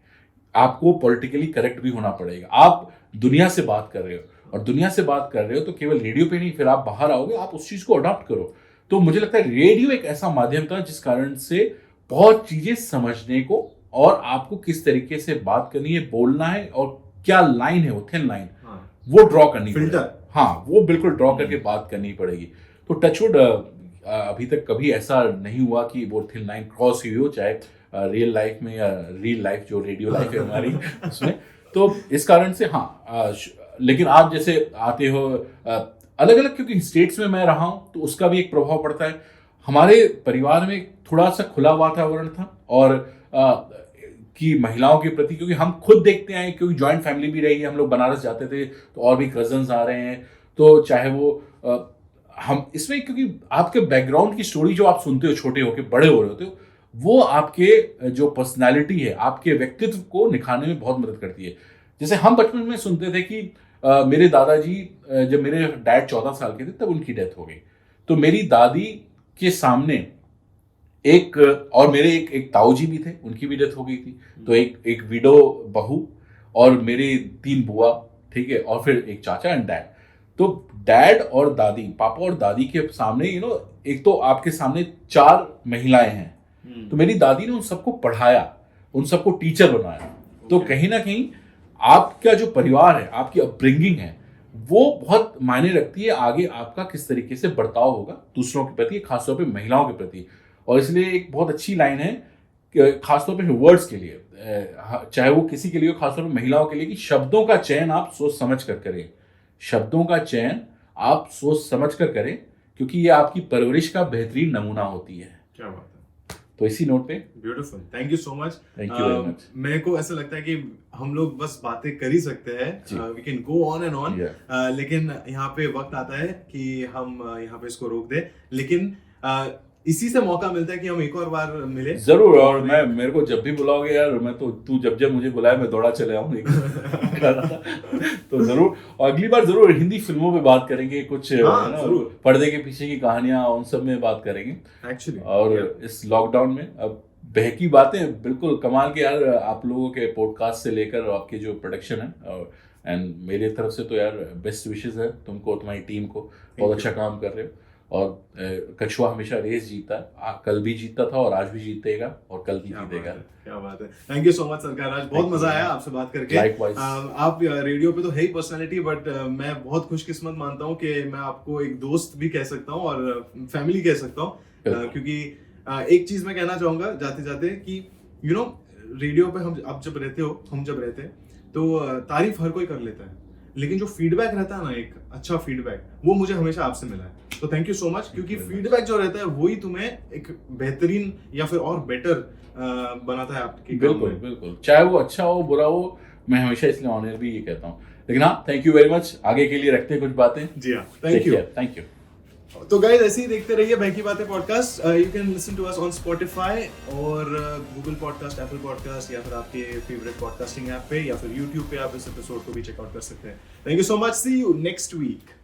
आपको पॉलिटिकली करेक्ट भी होना पड़ेगा। आप दुनिया से बात कर रहे हो, और दुनिया से बात कर रहे हो तो केवल रेडियो पे नहीं, फिर आप बाहर आओगे, आप उस चीज को अडॉप्ट करो। तो मुझे लगता है रेडियो एक ऐसा माध्यम था जिस कारण से बहुत चीजें समझने को, और आपको किस तरीके से बात करनी है, बोलना है, और क्या लाइन है, वो थिन लाइन, वो ड्रॉ करनी फिल्टर, हाँ, वो बिल्कुल ड्रॉ करके बात करनी पड़ेगी। तो टचवुड अभी तक कभी ऐसा नहीं हुआ कि वो थिन लाइन क्रॉस हुई हो, चाहे रियल लाइफ में या रियल लाइफ जो रेडियो लाइफ है हमारी उसमें। तो इस कारण से हाँ, लेकिन आप जैसे आते हो अलग अलग, क्योंकि स्टेट्स में मैं रहा हूँ तो उसका भी एक प्रभाव पड़ता है। हमारे परिवार में थोड़ा सा खुला वातावरण था, और कि महिलाओं के प्रति, क्योंकि हम खुद देखते हैं, क्योंकि जॉइंट फैमिली भी रही है, हम लोग बनारस जाते थे तो और भी कजन्स आ रहे हैं, तो चाहे वो हम इसमें, क्योंकि आपके बैकग्राउंड की स्टोरी जो आप सुनते हो छोटे होके बड़े हो रहे होते हो, वो आपके जो पर्सनालिटी है, आपके व्यक्तित्व को निखारने में बहुत मदद करती है। जैसे हम बचपन में सुनते थे कि मेरे दादाजी, जब मेरे डैड 14 साल के थे तब उनकी डेथ हो गई, तो मेरी दादी के सामने और मेरे एक ताऊ जी भी थे, उनकी भी डेथ हो गई थी, तो एक विडो बहू, और मेरे 3 बुआ, ठीक है, और फिर एक चाचा एंड डैड। तो डैड और दादी, पापा और दादी के सामने एक तो आपके सामने 4 महिलाएं हैं, तो मेरी दादी ने उन सबको पढ़ाया, उन सबको टीचर बनाया। तो कहीं ना कहीं आपका जो परिवार है, आपकी अपब्रिंगिंग है, वो बहुत मायने रखती है आगे आपका किस तरीके से बर्ताव होगा दूसरों के प्रति, खासतौर पे महिलाओं के प्रति। और इसलिए एक बहुत अच्छी लाइन है खासतौर पे वर्ड्स के लिए, चाहे वो किसी के लिए हो, खासतौर पे महिलाओं के लिए, कि शब्दों का चयन आप सोच समझ कर करें, शब्दों का चयन आप सोच समझ कर करें, क्योंकि ये आपकी परवरिश का बेहतरीन नमूना होती है। क्या बात है। तो इसी नोट पे beautiful, thank you so much. Thank you very much. मेरे को ऐसा लगता है कि हम लोग बस बातें कर ही सकते हैं, we can go on and on, लेकिन यहाँ पे वक्त आता है कि हम यहाँ पे इसको रोक दें, लेकिन इसी से मौका मिलता है कि हम एक और बार मिले जरूर। और मेरे को जब भी बुलाओगे यार, मैं तो, तू जब मुझे बुलाए मैं दौड़ा चले आऊंगा तो जरूर, और अगली बार जरूर हिंदी फिल्मों पे बात करेंगे, कुछ पर्दे के पीछे की कहानियां, उन सब में बात करेंगे एक्चुअली। और इस लॉकडाउन में अब बहकी बातें बिल्कुल कमाल के यार, आप लोगों के पॉडकास्ट से लेकर आपके जो प्रोडक्शन है, एंड मेरी तरफ से तो यार बेस्ट विशेस है तुमको, तुम्हारी टीम को, बहुत अच्छा काम कर रहे हो। और कछुआ हमेशा रेस जीता है, कल भी जीता था और आज भी जीतेगा और कल भी जीतेगा। क्या बात है, थैंक यू सो मच सरकार, आज बहुत मजा आया आपसे बात करके। आप रेडियो पे तो है ही पर्सनालिटी, बट मैं बहुत खुशकिस्मत मानता हूँ कि मैं आपको एक दोस्त भी कह सकता हूँ और फैमिली कह सकता हूँ, क्योंकि एक चीज मैं कहना चाहूंगा जाते जाते कि रेडियो पे हम जब रहते हैं तो तारीफ हर कोई कर लेता है, लेकिन जो फीडबैक रहता है ना, एक अच्छा फीडबैक, वो मुझे हमेशा आपसे मिला है। तो थैंक यू सो मच, क्योंकि फीडबैक जो रहता है वही तुम्हें एक बेहतरीन या फिर और बेटर बनाता है आपके। बिल्कुल, चाहे वो अच्छा हो बुरा हो, मैं हमेशा इसलिए ऑनर भी ये कहता हूँ। लेकिन हाँ, थैंक यू वेरी मच, आगे के लिए रखते हैं कुछ बातें। जी हाँ, थैंक यू। तो गाइस, ऐसे ही देखते रहिए Behki Baatein podcast. You can listen to us on Spotify और गूगल पॉडकास्ट, एप्पल पॉडकास्ट, या फिर आपके फेवरेट पॉडकास्टिंग ऐप पे, या फिर यूट्यूब पे आप इस एपिसोड को भी चेकआउट कर सकते हैं। Thank you so much, see you next week.